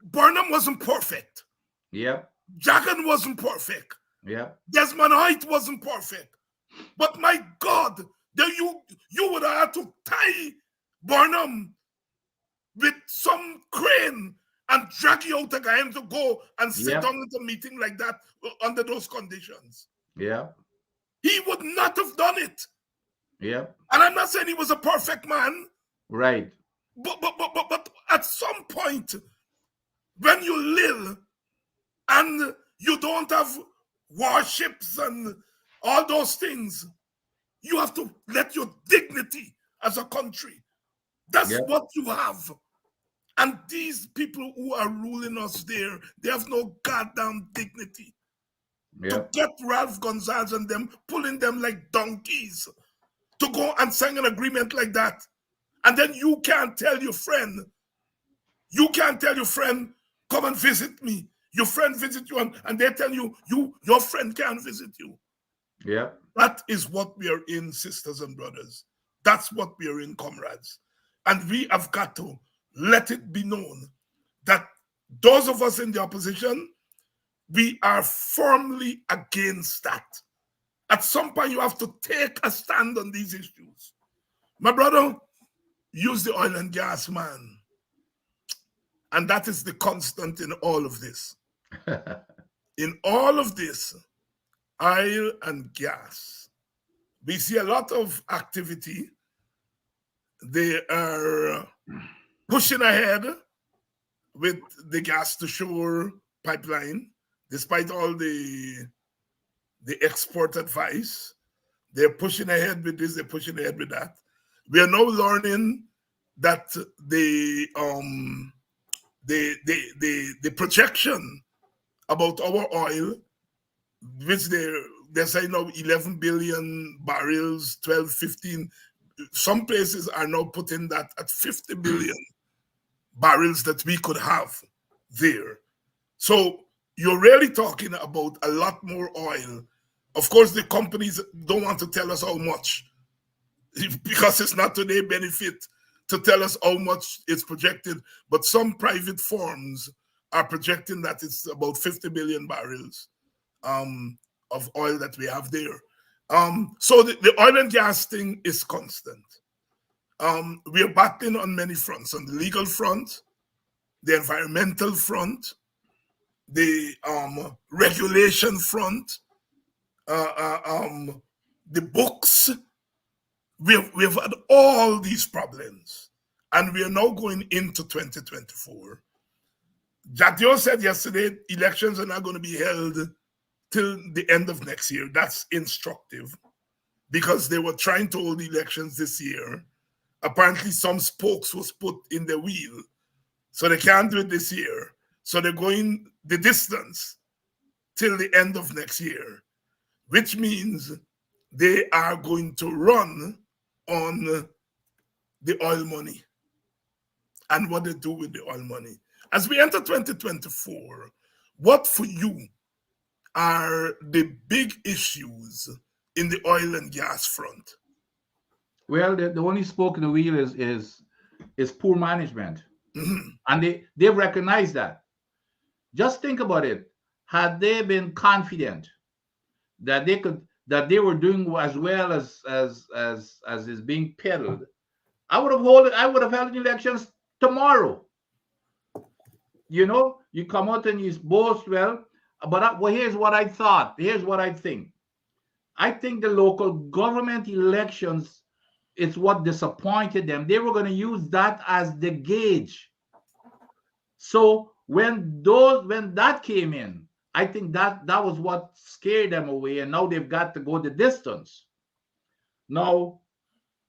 Burnham wasn't perfect. Yep. Jagan wasn't perfect. Yep. Desmond Height wasn't perfect. But my God, you would have had to tie Burnham with some crane and drag you out again to go and sit Yep. down at a meeting like that under those conditions. Yep. He would not have done it. Yep. And I'm not saying he was a perfect man, Right. but at some point, when you live and you don't have warships and all those things, you have to let your dignity as a country. That's Yep. what you have. And these people who are ruling us there, they have no goddamn dignity. To Yep. get Ralph Gonsalves and them, pulling them like donkeys, to go and sign an agreement like that. And then you can't tell your friend, come and visit me. Your friend visit you and they tell you, your friend can't visit you. Yep. That is what we are in, sisters and brothers. That's what we are in, comrades. And we have got to let it be known that those of us in the opposition, we are firmly against that. At some point, you have to take a stand on these issues. My brother, use the oil and gas, man. And that is the constant in all of this. In all of this, oil and gas, we see a lot of activity. They are pushing ahead with the gas to shore pipeline, despite all the export advice. They're pushing ahead with this, they're pushing ahead with that. We are now learning that the projection about our oil, which they're saying now 11 billion barrels, 12, 15. Some places are now putting that at 50 billion barrels that we could have there. So you're really talking about a lot more oil. Of course, the companies don't want to tell us how much because it's not to their benefit to tell us how much it's projected. But some private firms are projecting that it's about 50 billion barrels of oil that we have there. So the oil and gas thing is constant. We are battling on many fronts: on the legal front, the environmental front, the regulation front, the books. We've had all these problems, and we are now going into 2024. Jatio said yesterday elections are not going to be held till the end of next year. That's instructive because they were trying to hold elections this year. Apparently, some spokes was put in the wheel, so they can't do it this year. So they're going the distance till the end of next year, which means they are going to run on the oil money and what they do with the oil money. As we enter 2024, what for you are the big issues in the oil and gas front? Well, the only spoke in the wheel is poor management, Mhm. and they recognize that. Just think about it. Had they been confident that they were doing as well as is being peddled, I would have held elections tomorrow. You come out and you boast, well, well, here's what I thought. Here's what I think. I think the local government elections, it's what disappointed them. They were going to use that as the gauge. So when that came in, I think that was what scared them away, and now they've got to go the distance. Now,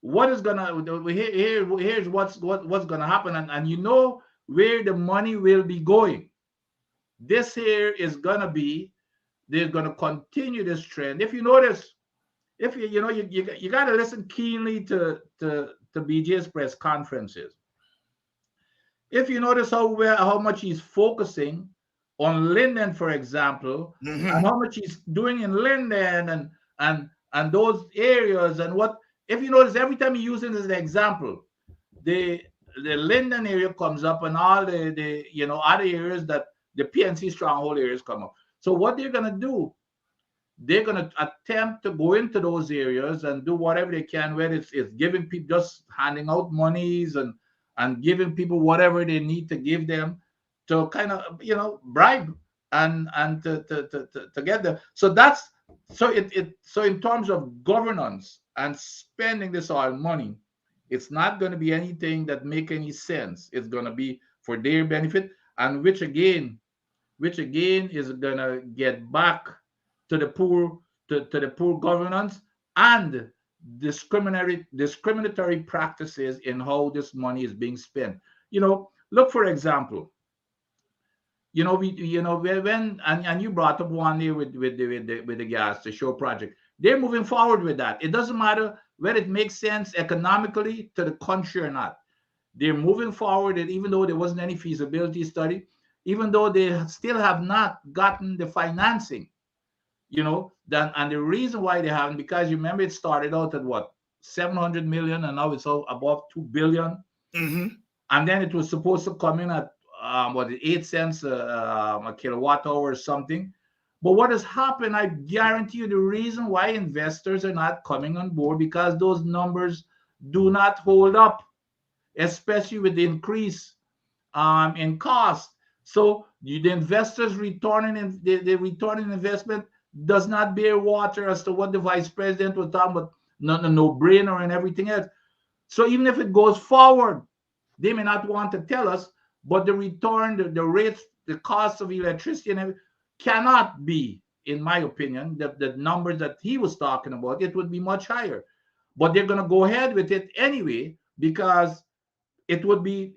what is gonna here's what's gonna happen, and you know where the money will be going. This here is gonna be they're gonna continue this trend. If you notice, if you got to listen keenly to BJ's press conferences. If you notice how much he's focusing on Linden, for example, and Mm-hmm. how much he's doing in Linden and those areas, and what, if you notice, every time he uses it as an example, the the Linden area comes up, and all the other areas that the PNC stronghold areas come up. So what they're gonna do, they're going to attempt to go into those areas and do whatever they can, whether it's giving people, just handing out monies and giving people whatever they need to give them to kind of bribe and to get them. So that's, so in terms of governance and spending this oil money, it's not going to be anything that make any sense. It's going to be for their benefit, and which again is gonna get back to the poor, to the poor governance and discriminatory practices in how this money is being spent. Look, for example, we when you brought up one day with the gas, the show project. They're moving forward with that. It doesn't matter whether it makes sense economically to the country or not. They're moving forward, and even though there wasn't any feasibility study, even though they still have not gotten the financing, then, and the reason why they haven't, because you remember it started out at what, 700 million, and now it's all above 2 billion, Mm-hmm. and then it was supposed to come in at what, 8 cents a kilowatt hour or something. But what has happened, I guarantee you, the reason why investors are not coming on board, because those numbers do not hold up, especially with the increase in cost. So the investors returning in the return in investment does not bear water as to what the vice president was talking about, no brainer and everything else. So even if it goes forward, they may not want to tell us, but the return, the rates, the cost of electricity and everything cannot be, in my opinion, the numbers that he was talking about. It would be much higher. But they're going to go ahead with it anyway, because it would be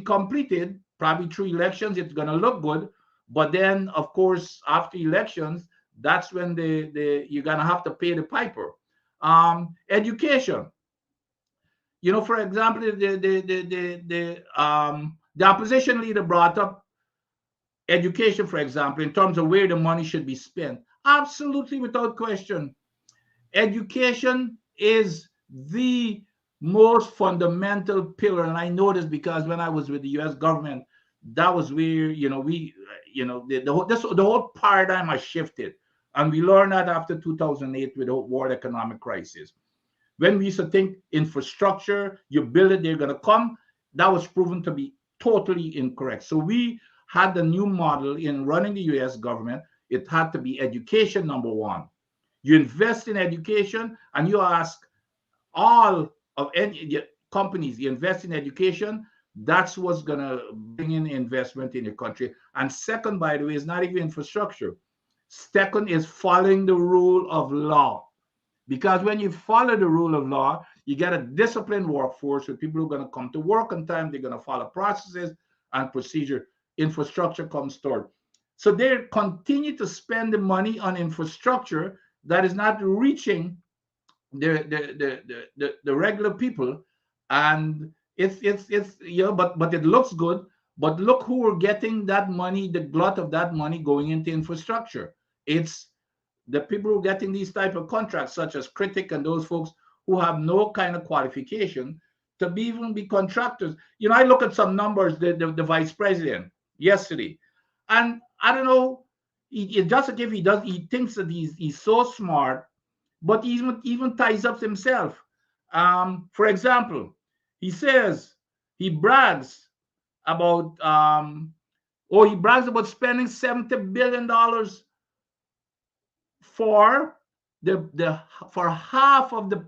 completed probably through elections. It's going to look good, but then of course after elections, that's when you're going to have to pay the piper. Education, for example, the opposition leader brought up education, for example, in terms of where the money should be spent. Absolutely, without question, education is the most fundamental pillar. And I know this because when I was with the US government, that was where, we, the whole paradigm has shifted. And we learned that after 2008 with the world economic crisis. When we used to think infrastructure, you build it, they're going to come, that was proven to be totally incorrect. So we had the new model in running the US government. It had to be education, number one. You invest in education, and you ask all of any companies, you invest in education, that's what's going to bring in investment in your country. And second, by the way, is not even infrastructure. Second is following the rule of law. Because when you follow the rule of law, you get a disciplined workforce with people who are going to come to work on time, they're going to follow processes and procedure. Infrastructure comes third. So they continue to spend the money on infrastructure that is not reaching the regular people, and it's but it looks good. But look who are getting that money, the glut of that money going into infrastructure. It's the people who are getting these type of contracts, such as Critic and those folks who have no kind of qualification to even be contractors. I look at some numbers, the vice president yesterday, and I don't know. Just as if he thinks that he's so smart, but he even ties up himself. For example, he says he brags about he brags about spending $70 billion for the for half of the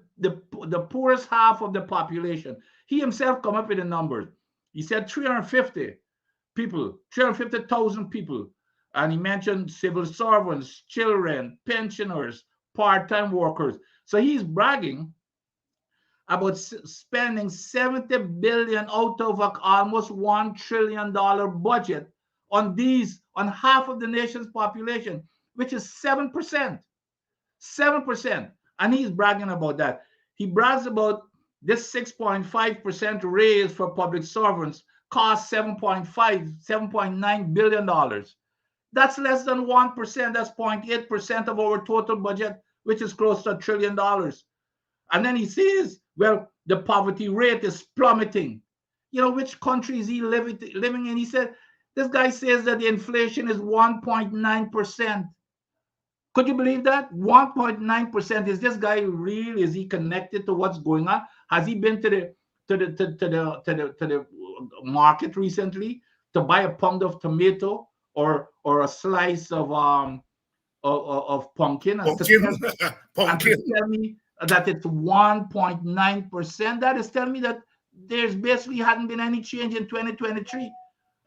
poorest half of the population. He himself come up with the numbers. He said 350,000 people, and he mentioned civil servants, children, pensioners, part-time workers. So he's bragging about spending 70 billion out of almost $1 trillion budget on half of the nation's population, which is 7%. 7%. And he's bragging about that. He brags about this 6.5% raise for public servants cost $7.9 billion. That's less than 1%. That's 0.8% of our total budget, which is close to $1 trillion. And then he says, well, the poverty rate is plummeting. Which country is he living in? He said, this guy says that the inflation is 1.9%. Could you believe that? 1.9%. Is this guy real? Is he connected to what's going on? Has he been to the market recently to buy a pound of tomato or a slice of pumpkin and to Pumpkin. tell and to Pumpkin. tell me that it's 1.9%? That is telling me that there's basically hadn't been any change in 2023.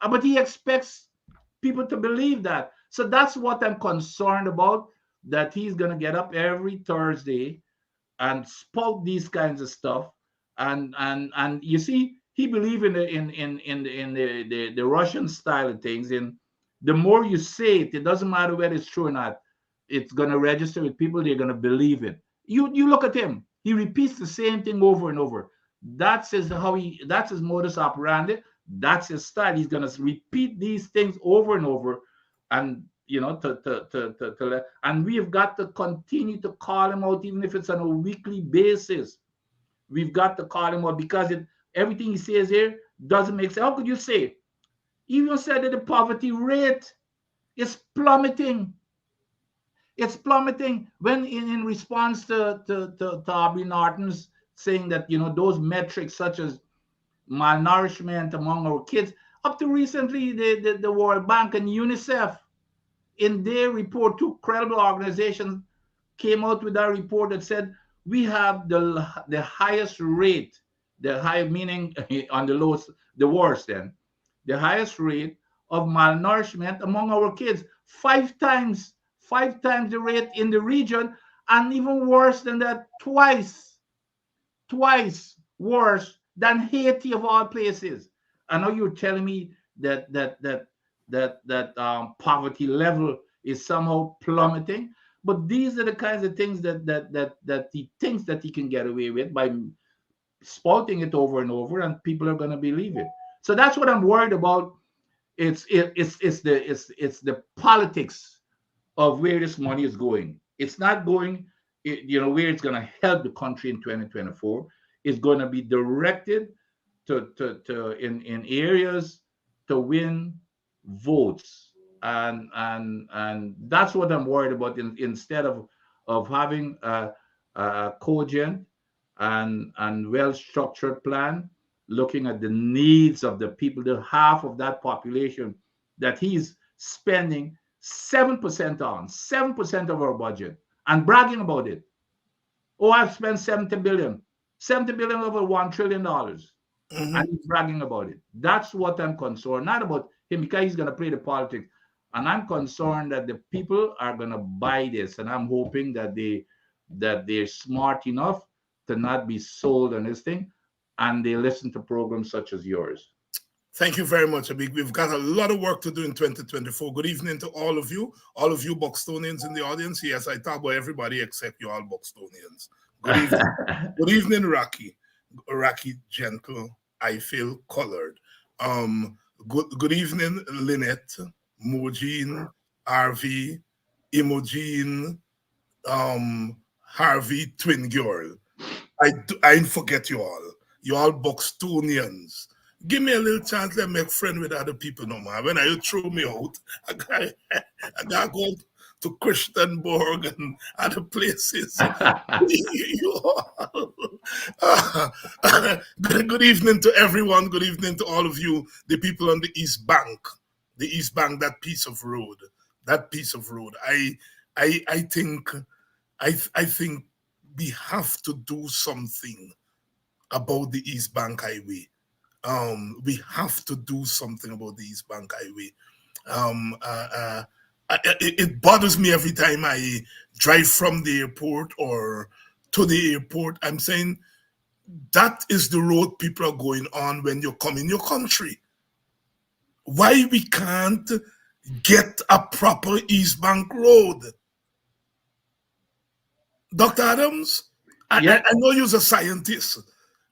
But he expects people to believe that. So that's what I'm concerned about, that he's going to get up every Thursday and spout these kinds of stuff. And you see, he believe in the Russian style of things. And the more you say it, it doesn't matter whether it's true or not. It's going to register with people. They're going to believe it. You look at him. He repeats the same thing over and over. That's his modus operandi. That's his style. He's going to repeat these things over and over, and and we've got to continue to call him out, even if it's on a weekly basis. We've got to call him out because everything he says here doesn't make sense. How could you say? He even said that the poverty rate is plummeting. It's plummeting when in response to Aubrey Norton's saying that those metrics such as malnourishment among our kids, up to recently the World Bank and UNICEF in their report, two credible organizations came out with a report that said we have the highest rate, the high meaning on the lowest, the worst then, the highest rate of malnourishment among our kids, five times the rate in the region, and even worse than that, twice worse than Haiti of all places. I know you're telling me that poverty level is somehow plummeting, but these are the kinds of things that he thinks that he can get away with by spouting it over and over, and people are going to believe it. So that's what I'm worried about. It's the politics of where this money is going. It's not going, where it's going to help the country in 2024. It's going to be directed in areas to win votes, and that's what I'm worried about. Instead of having a cogent and well structured plan, looking at the needs of the people, the half of that population that he's spending 7% on, 7% of our budget, and bragging about it. Oh, I've spent 70 billion over $1 trillion. And he's bragging about it. That's what I'm concerned, not about him, because he's going to play the politics. And I'm concerned that the people are going to buy this, and I'm hoping that they're smart enough to not be sold on this thing, and they listen to programs such as yours. Thank you very much, Abig. We've got a lot of work to do in 2024. Good evening to all of you Buxtonians in the audience. Yes, I talk about everybody except you all Buxtonians. Good evening. Good evening, Rocky Gentle. I feel colored. Good evening, Lynette, Mojine, RV, Imogene, Harvey, Twin Girl. I forget you all. You all Buxtonians. Give me a little chance to make friend with other people no more. When you throw me out, I gotta go to Christianborg and other places. You all. Good evening to everyone. Good evening to all of you, the people on the East Bank. The East Bank, that piece of road. I think we have to do something about the East Bank Highway. We have to do something about the East Bank Highway. It bothers me every time I drive from the airport or to the airport. I'm saying that is the road people are going on when you come in your country. Why we can't get a proper East Bank road? Dr. Adams, I know you're a scientist.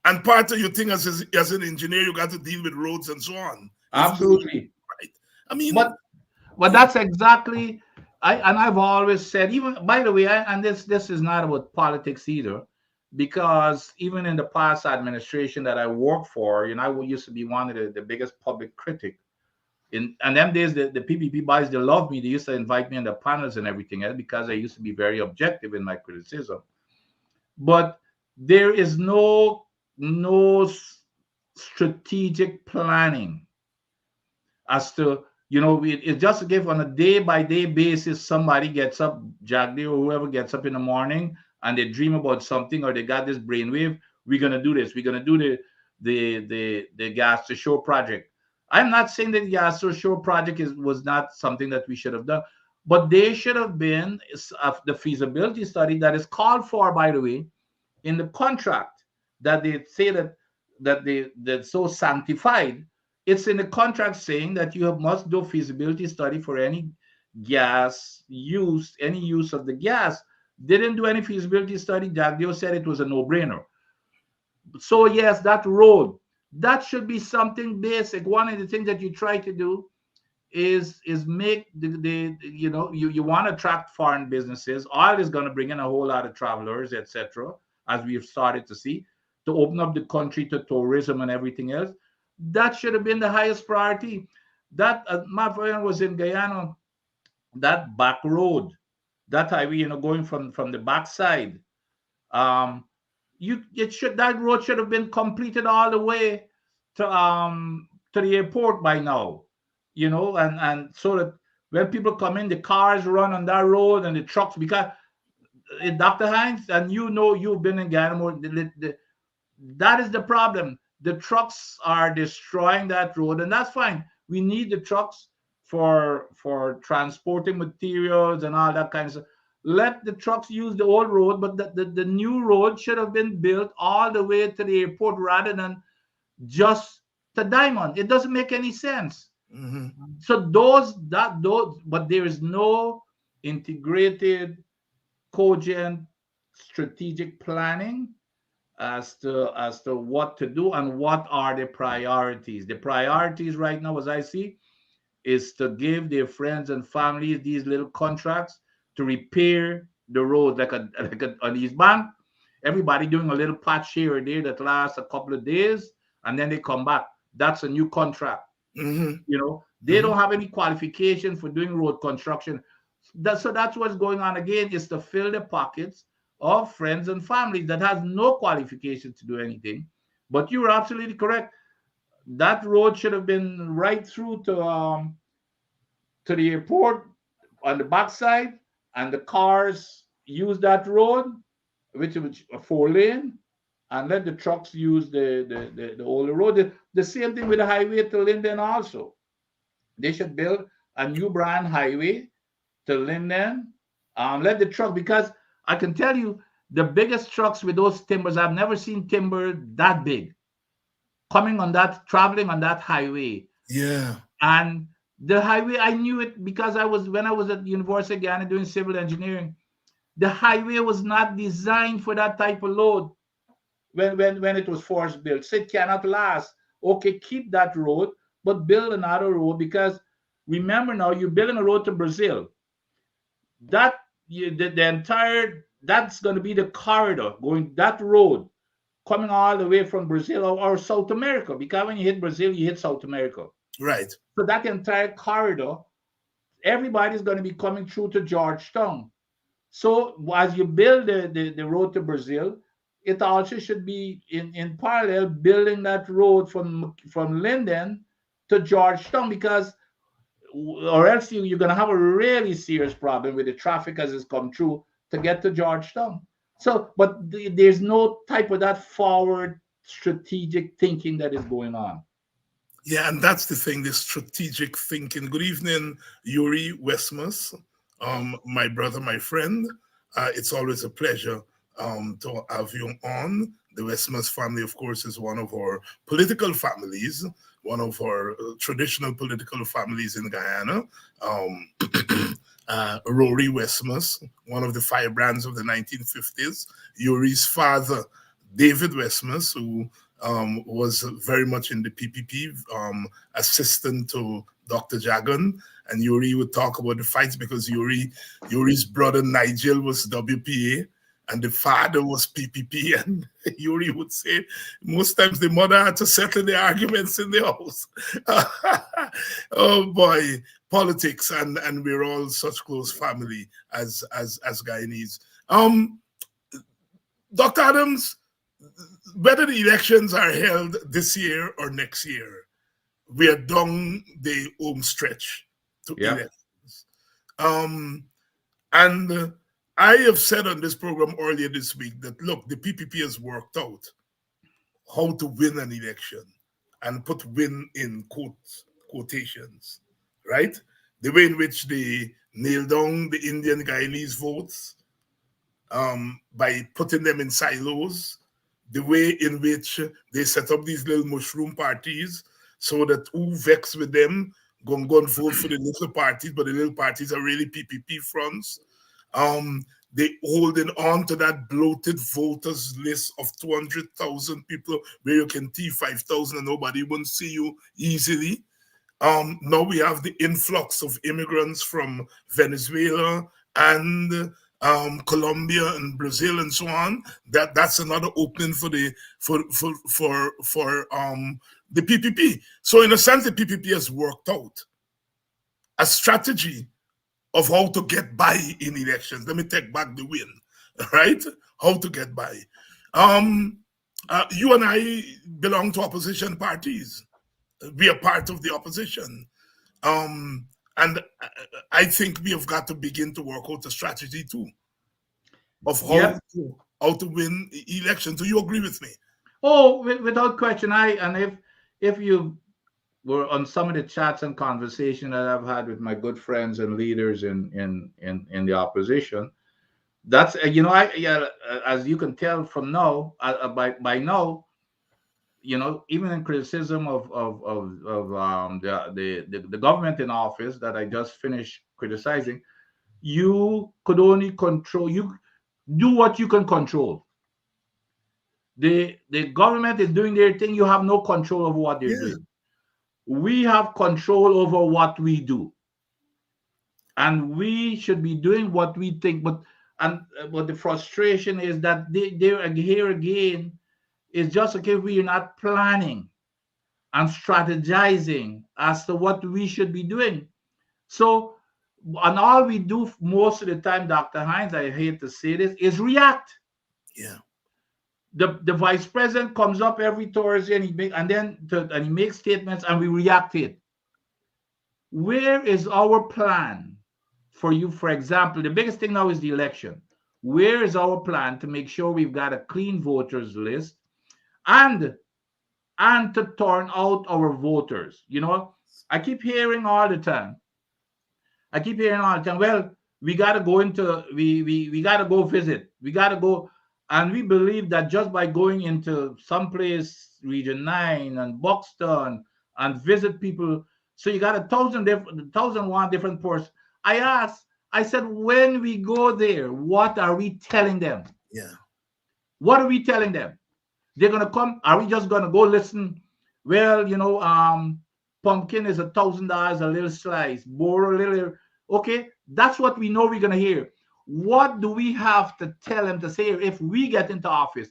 And part of your thing as an engineer, you got to deal with roads and so on. Absolutely. Right. I mean, But that's exactly I've always said, even by the way, and this is not about politics either, because even in the past administration that I worked for, I used to be one of the biggest public critic. In and them days, the PPP boys, they loved me. They used to invite me in the panels and everything else because I used to be very objective in my criticism. But there is no strategic planning as to, it's just a give on a day by day basis. Somebody gets up, Jagdi or whoever gets up in the morning, and they dream about something, or they got this brainwave. We're gonna do this. We're gonna do the gas to shore project. I'm not saying that the gas to shore project was not something that we should have done, but there should have been the feasibility study that is called for, by the way, in the contract, that they say that's so sanctified. It's in the contract saying that you must do a feasibility study for any gas use, any use of the gas. They didn't do any feasibility study. Jagdeo said it was a no-brainer. So yes, that road, that should be something basic. One of the things that you try to do is make you want to attract foreign businesses. Oil is going to bring in a whole lot of travelers, etc., as we've started to see, to open up the country to tourism and everything else. That should have been the highest priority. That my friend was in Guyana, that back road, that highway, going from the backside. um that road should have been completed all the way to the airport by now, and so that when people come in, the cars run on that road and the trucks, because Dr. Hines, and you've been in Ghana more, that is the problem. The trucks are destroying that road, and that's fine. We need the trucks for transporting materials and all that kind of stuff. Let the trucks use the old road, but the new road should have been built all the way to the airport rather than just to Diamond. It doesn't make any sense. Mm-hmm. So but there is no integrated, cogent, strategic planning as to what to do and what are the priorities. The priorities right now, as I see, is to give their friends and families these little contracts to repair the road, like on East Bank. Everybody doing a little patch here or there that lasts a couple of days, and then they come back. That's a new contract. Mm-hmm. They don't have any qualification for doing road construction. So that's what's going on again, is to fill the pockets of friends and families that has no qualification to do anything. But you're absolutely correct. That road should have been right through to the airport on the backside, and the cars use that road, which is a 4 lane, and let the trucks use the older road. The same thing with the highway to Linden also. They should build a new brand highway to Linden. Let the truck, because I can tell you, the biggest trucks with those timbers, I've never seen timber that big coming on that, traveling on that highway. Yeah. And the highway, I knew it because when I was at the University of Ghana doing civil engineering, the highway was not designed for that type of load when it was first built. So it cannot last. Okay, keep that road, but build another road, because remember, now you're building a road to Brazil. That the entire, that's going to be the corridor going that road coming all the way from Brazil, or South America, because when you hit Brazil, you hit South America. Right. So that entire corridor, everybody's going to be coming through to Georgetown. So as you build the road to Brazil, it also should be in parallel building that road from Linden to Georgetown, because or else you're going to have a really serious problem with the traffic as it's come through to get to Georgetown. So, but there's no type of that forward strategic thinking that is going on. Yeah, and that's the thing, this strategic thinking. Good evening, Yuri Westmus, my brother, my friend. It's always a pleasure to have you on. The Westmus family, of course, is one of our political families, one of our traditional political families in Guyana. Um, Rory Westmus, one of the firebrands of the 1950s. Yuri's father, David Westmus, who was very much in the PPP, assistant to Dr. Jagan, and Yuri would talk about the fights because Yuri's brother Nigel was WPA, and the father was PPP, and Yuri would say most times the mother had to settle the arguments in the house. Oh boy, politics, and we're all such close family as Guyanese. Dr. Adams, whether the elections are held this year or next year, we are down the home stretch to Yeah. elections. Um, and I have said on this program earlier this week that look, the PPP has worked out how to win an election and put win in quotations, right? The way in which they nail down the Indian Guyanese votes by putting them in silos, the way in which they set up these little mushroom parties so that who vex with them go and vote for the little parties, but the little parties are really PPP fronts. They holding on to that bloated voters list of 200,000 people where you can T 5,000 and nobody won't see you easily. Now we have the influx of immigrants from Venezuela and Colombia and Brazil and so on. That's another opening for the PPP. So in a sense, the PPP has worked out a strategy of how to get by in elections. Let me take back the win, right? How to get by. Um, you and I belong to opposition parties. We are part of the opposition. Um, and I think we have got to begin to work out a strategy too of Yeah. how to win elections. Do you agree with me? Oh, without question. If you were on some of the chats and conversation that I've had with my good friends and leaders in the opposition, that's I yeah, as you can tell from now, by now, even in criticism of the government in office that I just finished criticizing, you could only control, you do what you can control. The government is doing their thing, you have no control over what they're Yeah, doing. We have control over what we do, and we should be doing what we think. But the frustration is that they're here again. It's just okay, we are not planning and strategizing as to what we should be doing. So, and all we do most of the time, Dr. Hines, I hate to say this, is react. yeah, The vice president comes up every Thursday and he makes statements and we react to it. Where is our plan for you? For example, the biggest thing now is the election. Where is our plan to make sure we've got a clean voters list and to turn out our voters? I keep hearing all the time. Well, we gotta go into we gotta go visit. We gotta go, and we believe that just by going into someplace, Region 9 and Buxton, and visit people, so you got 1,001 different ports. I said, when we go there, what are we telling them? yeah, What are we telling them? They're gonna come. Are we just gonna go listen? Well, pumpkin is $1,000 a little slice. Boro a little. Okay, that's what we know we're gonna hear. What do we have to tell them to say if we get into office?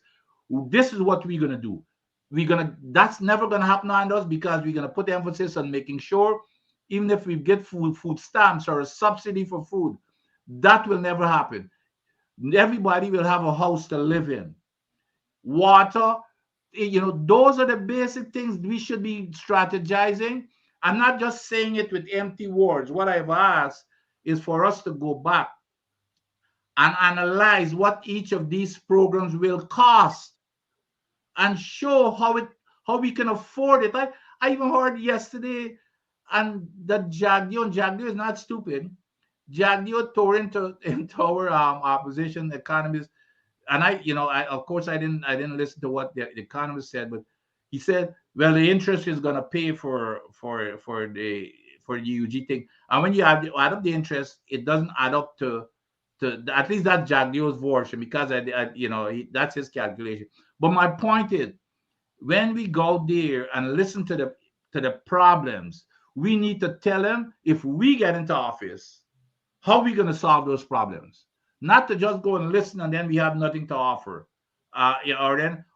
This is what we're gonna do. We're gonna. That's never gonna happen on us because we're gonna put emphasis on making sure, even if we get food stamps or a subsidy for food, that will never happen. Everybody will have a house to live in, water. Those are the basic things we should be strategizing. I'm not just saying it with empty words. What I've asked is for us to go back and analyze what each of these programs will cost and show how we can afford it. I even heard yesterday, and that Jagdio is not stupid. Jagdio tore into our opposition economists, and of course I didn't listen to what the economist said, but he said, well, the interest is going to pay for the UG thing, and when you add up the interest, it doesn't add up to at least that Jagdio's version, because that's his calculation. But my point is, when we go there and listen to the problems, we need to tell them if we get into office, how are we going to solve those problems? Not to just go and listen and then we have nothing to offer, yeah,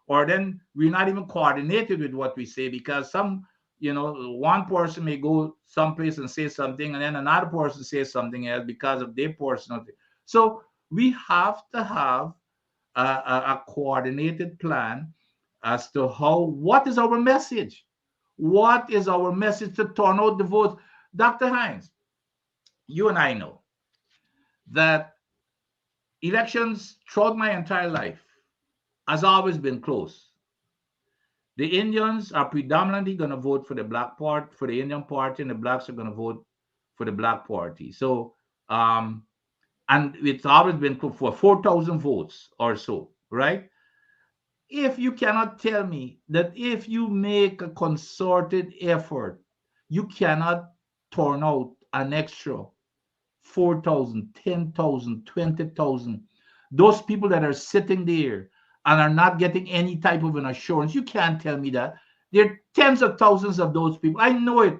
or then we're not even coordinated with what we say because some, one person may go someplace and say something, and then another person says something else because of their personal thing. So we have to have a coordinated plan as to what is our message? What is our message to turn out the votes? Dr. Hines, you and I know that elections throughout my entire life has always been close. The Indians are predominantly going to vote for the black part, for the Indian party, and the blacks are going to vote for the black party. So, and it's always been for 4,000 votes or so, right? If you cannot tell me that if you make a concerted effort, you cannot turn out an extra 4,000, 10,000, 20,000. Those people that are sitting there and are not getting any type of an assurance, you can't tell me that. There are tens of thousands of those people. I know it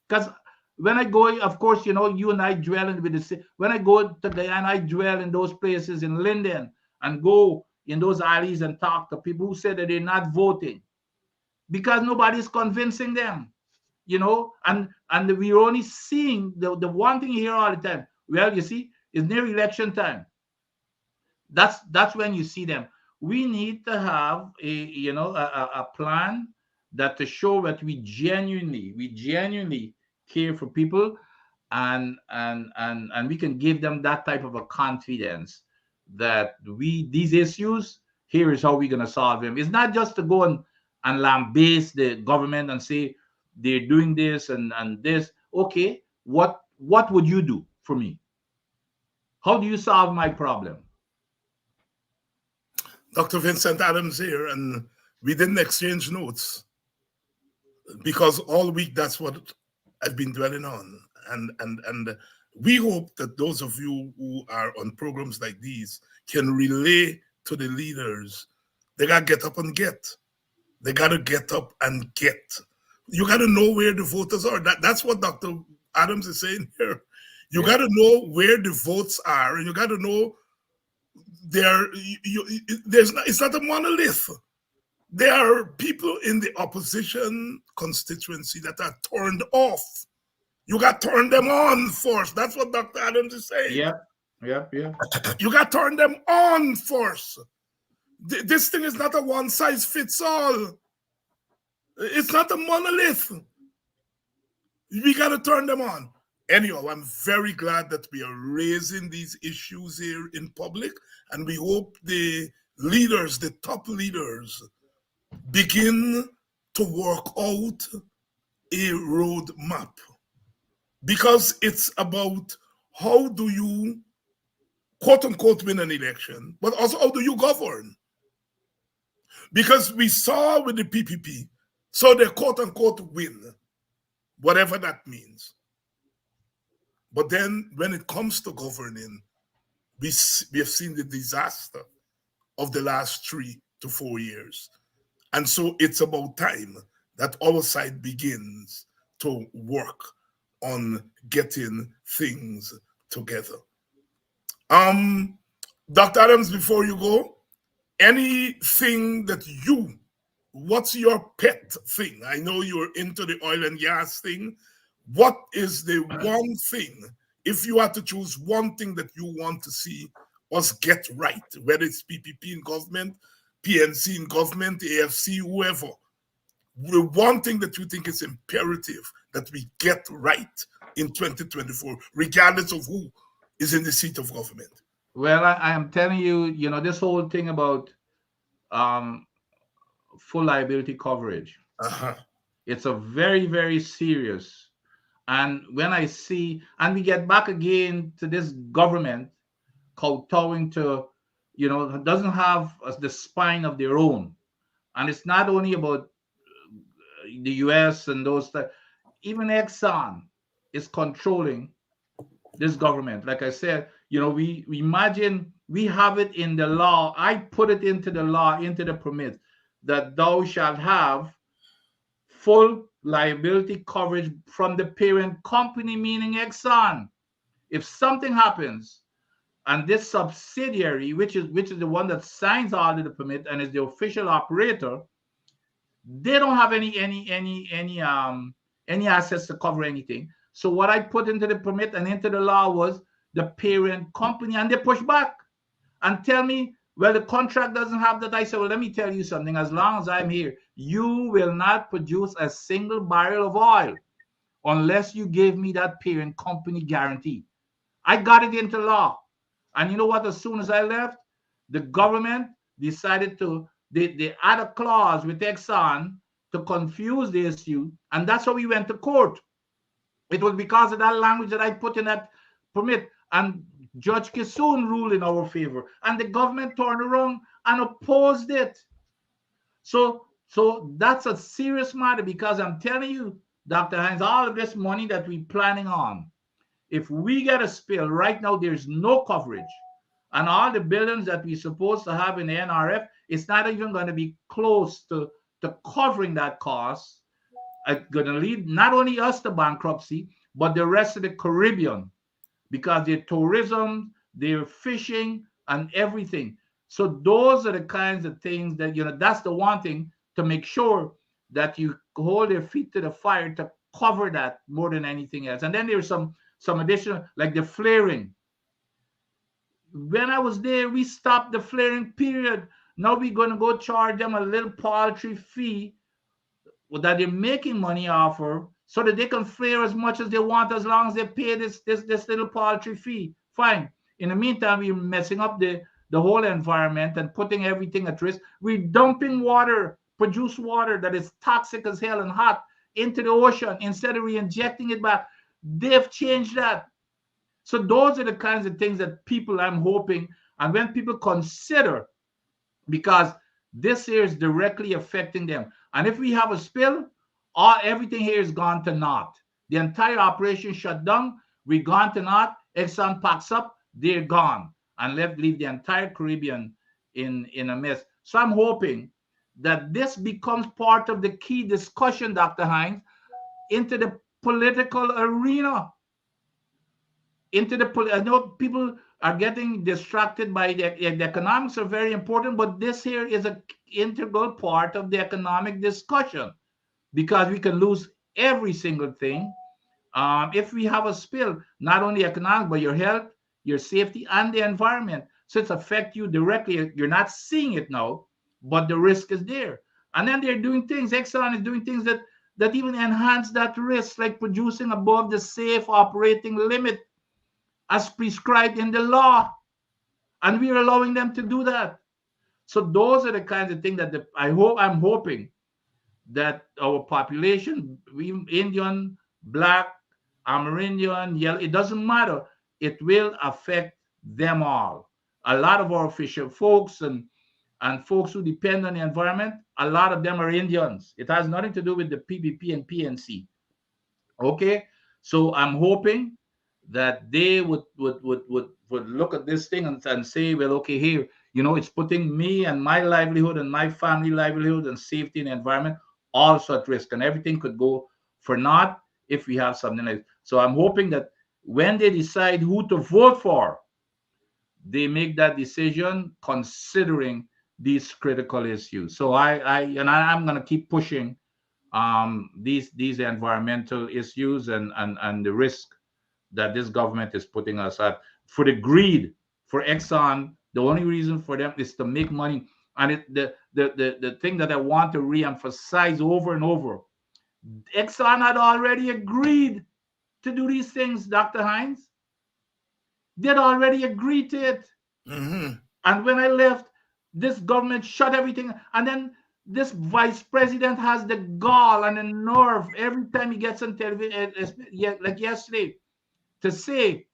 because when I go, of course, you and I dwell in with the when I go to Guyana, I dwell in those places in Linden and go in those alleys and talk to people who say that they're not voting because nobody's convincing them, and we're only seeing the one thing you hear all the time. Well, you see, it's near election time. That's when you see them. We need to have a plan that to show that we genuinely care for people, and we can give them that type of a confidence that these issues, here is how we're going to solve them. It's not just to go and lambaste the government and say they're doing this and this. Okay, what would you do for me? How do you solve my problem? Dr. Vincent Adams here, and we didn't exchange notes because all week that's what I've been dwelling on. And we hope that those of you who are on programs like these can relay to the leaders. They gotta get up and get. They gotta get up and get. You gotta know where the voters are. That's what Dr. Adams is saying here. You Yeah. gotta know where the votes are, and you gotta know there's not, it's not a monolith. There are people in the opposition constituency that are turned off. You got to turn them on first. That's what Dr. Adams is saying. Yep. Yep. Yep. You got to turn them on first. This thing is not a one size fits all. It's not a monolith. We got to turn them on. Anyhow, I'm very glad that we are raising these issues here in public, and we hope the leaders, the top leaders, begin to work out a roadmap, because it's about how do you quote unquote win an election, but also how do you govern? Because we saw with the PPP, so they quote unquote win, whatever that means. But then when it comes to governing, we have seen the disaster of the last 3 to 4 years. And so it's about time that our side begins to work on getting things together. Dr. Adams, before you go, anything that what's your pet thing? I know you're into the oil and gas thing. What is the one thing, if you had to choose one thing that you want to see us get right, whether it's PPP in government, PNC in government, AFC, whoever, the one thing that you think is imperative that we get right in 2024, regardless of who is in the seat of government? Well, I am telling you, this whole thing about um, full liability coverage. Uh-huh. It's a very, very serious. And when I see, and we get back again to this government kowtowing to, doesn't have the spine of their own. And it's not only about the US and those, even Exxon is controlling this government. Like I said, we imagine we have it in the law. I put it into the law, into the permit. that thou shalt have full liability coverage from the parent company, meaning Exxon. If something happens and this subsidiary, which is the one that signs all of the permit and is the official operator, they don't have any assets to cover anything. So what I put into the permit and into the law was the parent company, and they push back and tell me, well, the contract doesn't have that. I said, well, let me tell you something. As long as I'm here, you will not produce a single barrel of oil unless you give me that parent company guarantee. I got it into law. And you know what? As soon as I left, the government decided to they add a clause with Exxon to confuse the issue, and that's how we went to court. It was because of that language that I put in that permit, and Judge Kissoon ruled in our favor, and the government turned around and opposed it. So that's a serious matter, because I'm telling you, Dr. Hines, all of this money that we're planning on, if we get a spill right now, there's no coverage. And all the buildings that we're supposed to have in the NRF, it's not even going to be close to covering that cost. It's going to lead not only us to bankruptcy, but the rest of the Caribbean, because their tourism, their fishing, and everything. So those are the kinds of things that, that's the one thing to make sure that you hold their feet to the fire to cover that more than anything else. And then there's some additional, like the flaring. When I was there, we stopped the flaring period. Now we're going to go charge them a little paltry fee that they're making money off of, so that they can flare as much as they want, as long as they pay this little paltry fee. Fine. In the meantime, we're messing up the whole environment and putting everything at risk. We're dumping water, produced water that is toxic as hell and hot, into the ocean instead of re-injecting it back. They've changed that. So those are the kinds of things that people, I'm hoping, and when people consider, because this here is directly affecting them. And if we have a spill, everything here is gone to naught. The entire operation shut down. We gone to naught. Exxon packs up. They're gone, and leave the entire Caribbean in a mess. So I'm hoping that this becomes part of the key discussion, Dr. Hines, into the political arena. I know people are getting distracted by the economics are very important, but this here is an integral part of the economic discussion, because we can lose every single thing if we have a spill, not only economic, but your health, your safety, and the environment. So it's affect you directly. You're not seeing it now, but the risk is there. And then they're doing things, Exxon is doing things that even enhance that risk, like producing above the safe operating limit as prescribed in the law, and we're allowing them to do that. So those are the kinds of things that I'm hoping that our population, we Indian, black, Amerindian, yellow, it doesn't matter. It will affect them all. A lot of our fisher folks and folks who depend on the environment, a lot of them are Indians. It has nothing to do with the PPP and PNC. Okay, so I'm hoping that they would look at this thing and say, well, okay, here, it's putting me and my livelihood and my family livelihood and safety and environment also at risk, and everything could go for naught if we have something like. So I'm hoping that when they decide who to vote for, they make that decision considering these critical issues. So I'm going to keep pushing these environmental issues and the risk that this government is putting us at for the greed for Exxon. The only reason for them is to make money. And the thing that I want to re-emphasize over and over, Exxon had already agreed to do these things, Dr. Hines. They'd already agreed to it. Mm-hmm. And when I left, this government shut everything. And then this vice president has the gall and the nerve every time he gets on television, like yesterday, to say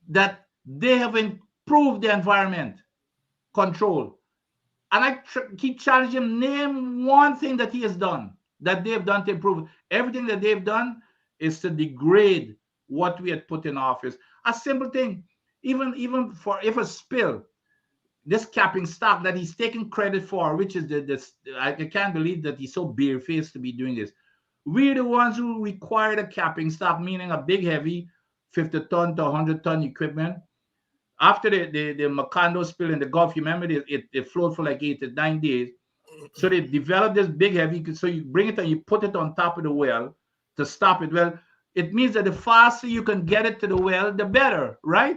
that they have improved the environment control. And I keep challenging him, name one thing that he has done, that they've done to improve. Everything that they've done is to degrade what we had put in office. A simple thing, even for if a spill, this capping stock that he's taking credit for, which is the this I can't believe that he's so barefaced to be doing this. We're the ones who require the capping stock, meaning a big heavy 50-ton to 100-ton equipment. After the Macondo spill in the Gulf, you remember it flowed for like 8 to 9 days. So they developed this big heavy. So you bring it and you put it on top of the well to stop it. Well, it means that the faster you can get it to the well, the better, right?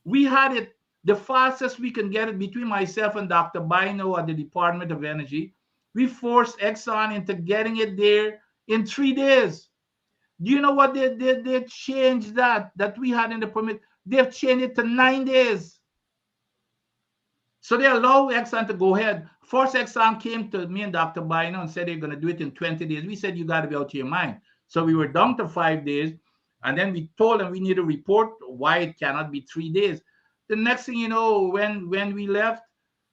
We had it the fastest we can get it between myself and Dr. Bino at the Department of Energy. We forced Exxon into getting it there in 3 days. Do you know what they changed that we had in the permit? They've changed it to 9 days. So they allow Exxon to go ahead. First, Exxon came to me and Dr. Bino and said they're going to do it in 20 days. We said, you got to be out of your mind. So we were down to 5 days. And then we told them we need a report why it cannot be 3 days. The next thing you know, when we left,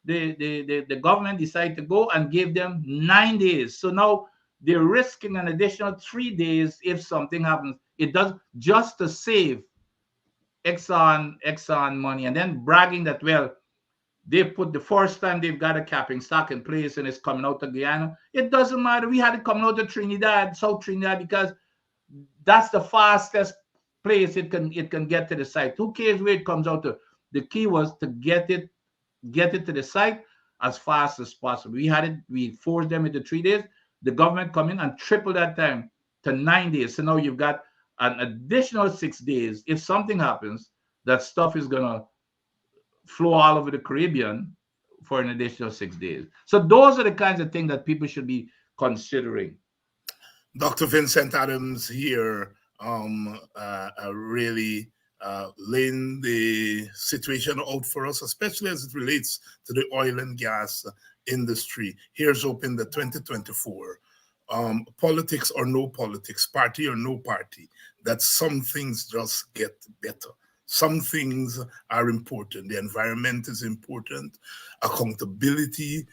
the government decided to go and gave them 9 days. So now they're risking an additional 3 days if something happens. It does just to save Exxon money, and then bragging that, well, they put the first time they've got a capping stock in place and it's coming out of Guyana. It doesn't matter. We had it coming out of Trinidad, South Trinidad, because that's the fastest place it can get to the site. Who cares where it comes out to? The key was to get it to the site as fast as possible. We forced them into 3 days. The government come in and triple that time to 9 days. So now you've got an additional 6 days. If something happens, that stuff is gonna flow all over the Caribbean for an additional 6 days. So those are the kinds of things that people should be considering. Dr. Vincent Adams here really laying the situation out for us, especially as it relates to the oil and gas industry. Here's hoping that 2024, politics or no politics, party or no party, that some things just get better. Some things are important. The environment is important. Accountability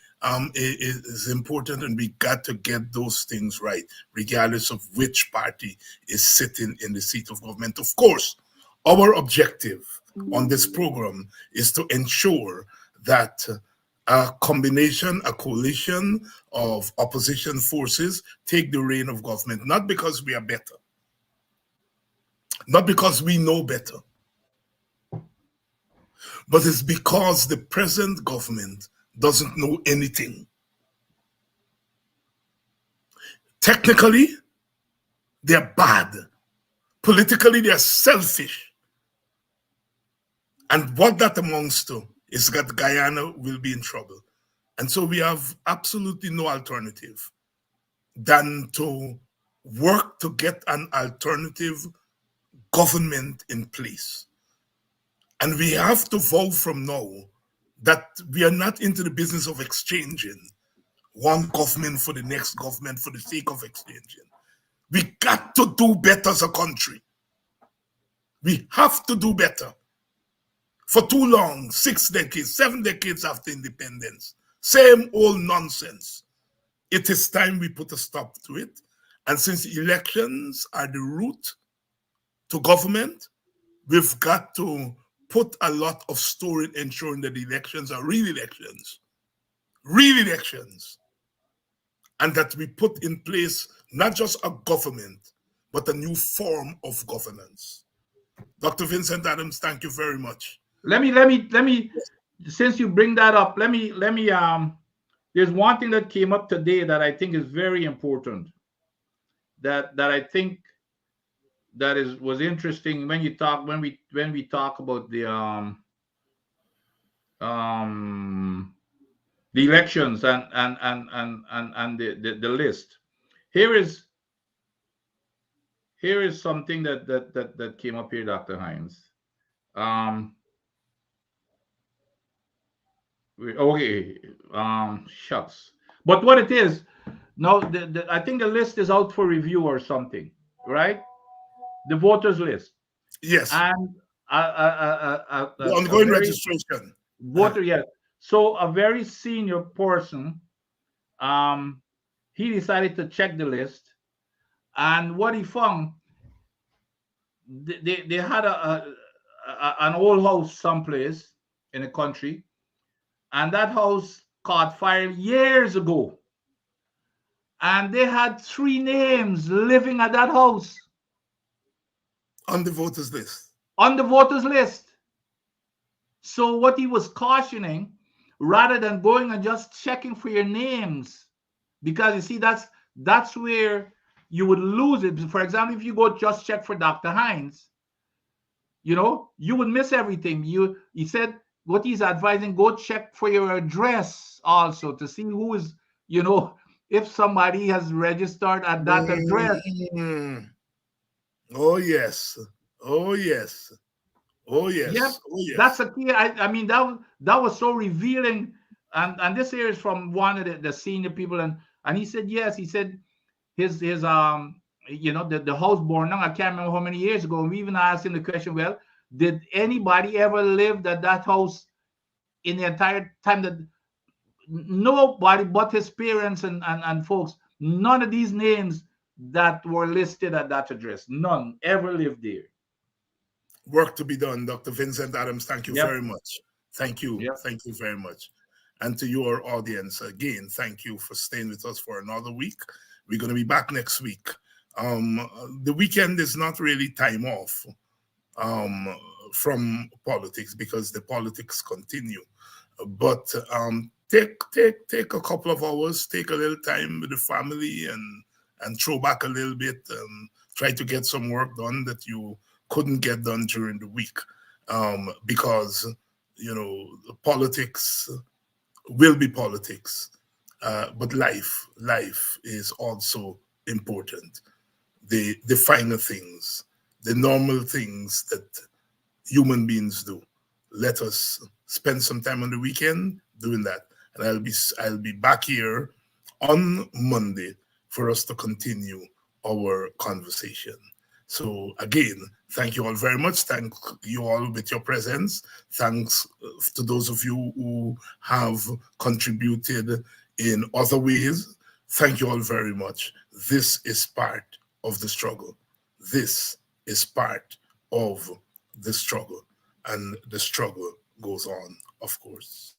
is important, and we got to get those things right, regardless of which party is sitting in the seat of government. Of course, our objective on this program is to ensure that a combination, a coalition of opposition forces take the reign of government, not because we are better, not because we know better, but it's because the present government doesn't know anything. Technically, they're bad. Politically, they're selfish. And what that amounts to is that Guyana will be in trouble. And so we have absolutely no alternative than to work to get an alternative government in place. And we have to vow from now that we are not into the business of exchanging one government for the next government for the sake of exchanging. We got to do better as a country. We have to do better. For too long, 6 decades, 7 decades after independence, same old nonsense. It is time we put a stop to it. And since elections are the route to government, we've got to put a lot of store in ensuring that the elections are real elections, and that we put in place not just a government, but a new form of governance. Dr. Vincent Adams, thank you very much. Let me. Since you bring that up, let me. There's one thing that came up today that I think is very important. That I think that was interesting when we talk about the elections and the list. Here is something that came up here, Dr. Hines. Um, okay, shucks. But what it is now, I think the list is out for review or something, right? The voters list. Yes. And the ongoing registration. Voter, yes. So a very senior person, he decided to check the list, and what he found, they had an old house someplace in the country, and that house caught fire years ago. And they had three names living at that house On the voters list. on the voters list. So what he was cautioning, rather than going and just checking for your names, because you see that's where you would lose it. For example, if you go just check for Dr. Hines, you would miss everything. He said what he's advising, go check for your address also to see who is, you know, if somebody has registered at that address. Mm. Oh yes. Oh yes. Oh Yep, yes. Oh that's yes. a key. I mean that was so revealing, and this here is from one of the senior people, and he said yes. He said his the house burned down. I can't remember how many years ago. And we even asked him the question, well, did anybody ever live at that house in the entire time? That nobody but his parents and folks. None of these names that were listed at that address, none ever lived there. Work to be done, Dr. Vincent Adams. Thank you Yep. very much. Thank you. Yep. Thank you very much. And to your audience, again, thank you for staying with us for another week. We're going to be back next week. The weekend is not really time off um, from politics because the politics continue. But take a couple of hours, take a little time with the family, and throw back a little bit, and try to get some work done that you couldn't get done during the week, because the politics will be politics, but life is also important. The finer things, the normal things that human beings do. Let us spend some time on the weekend doing that, and I'll be back here on Monday for us to continue our conversation. So again, thank you all very much. Thank you all with your presence. Thanks to those of you who have contributed in other ways. Thank you all very much. This is part of the struggle. This is part of the struggle, and the struggle goes on, of course.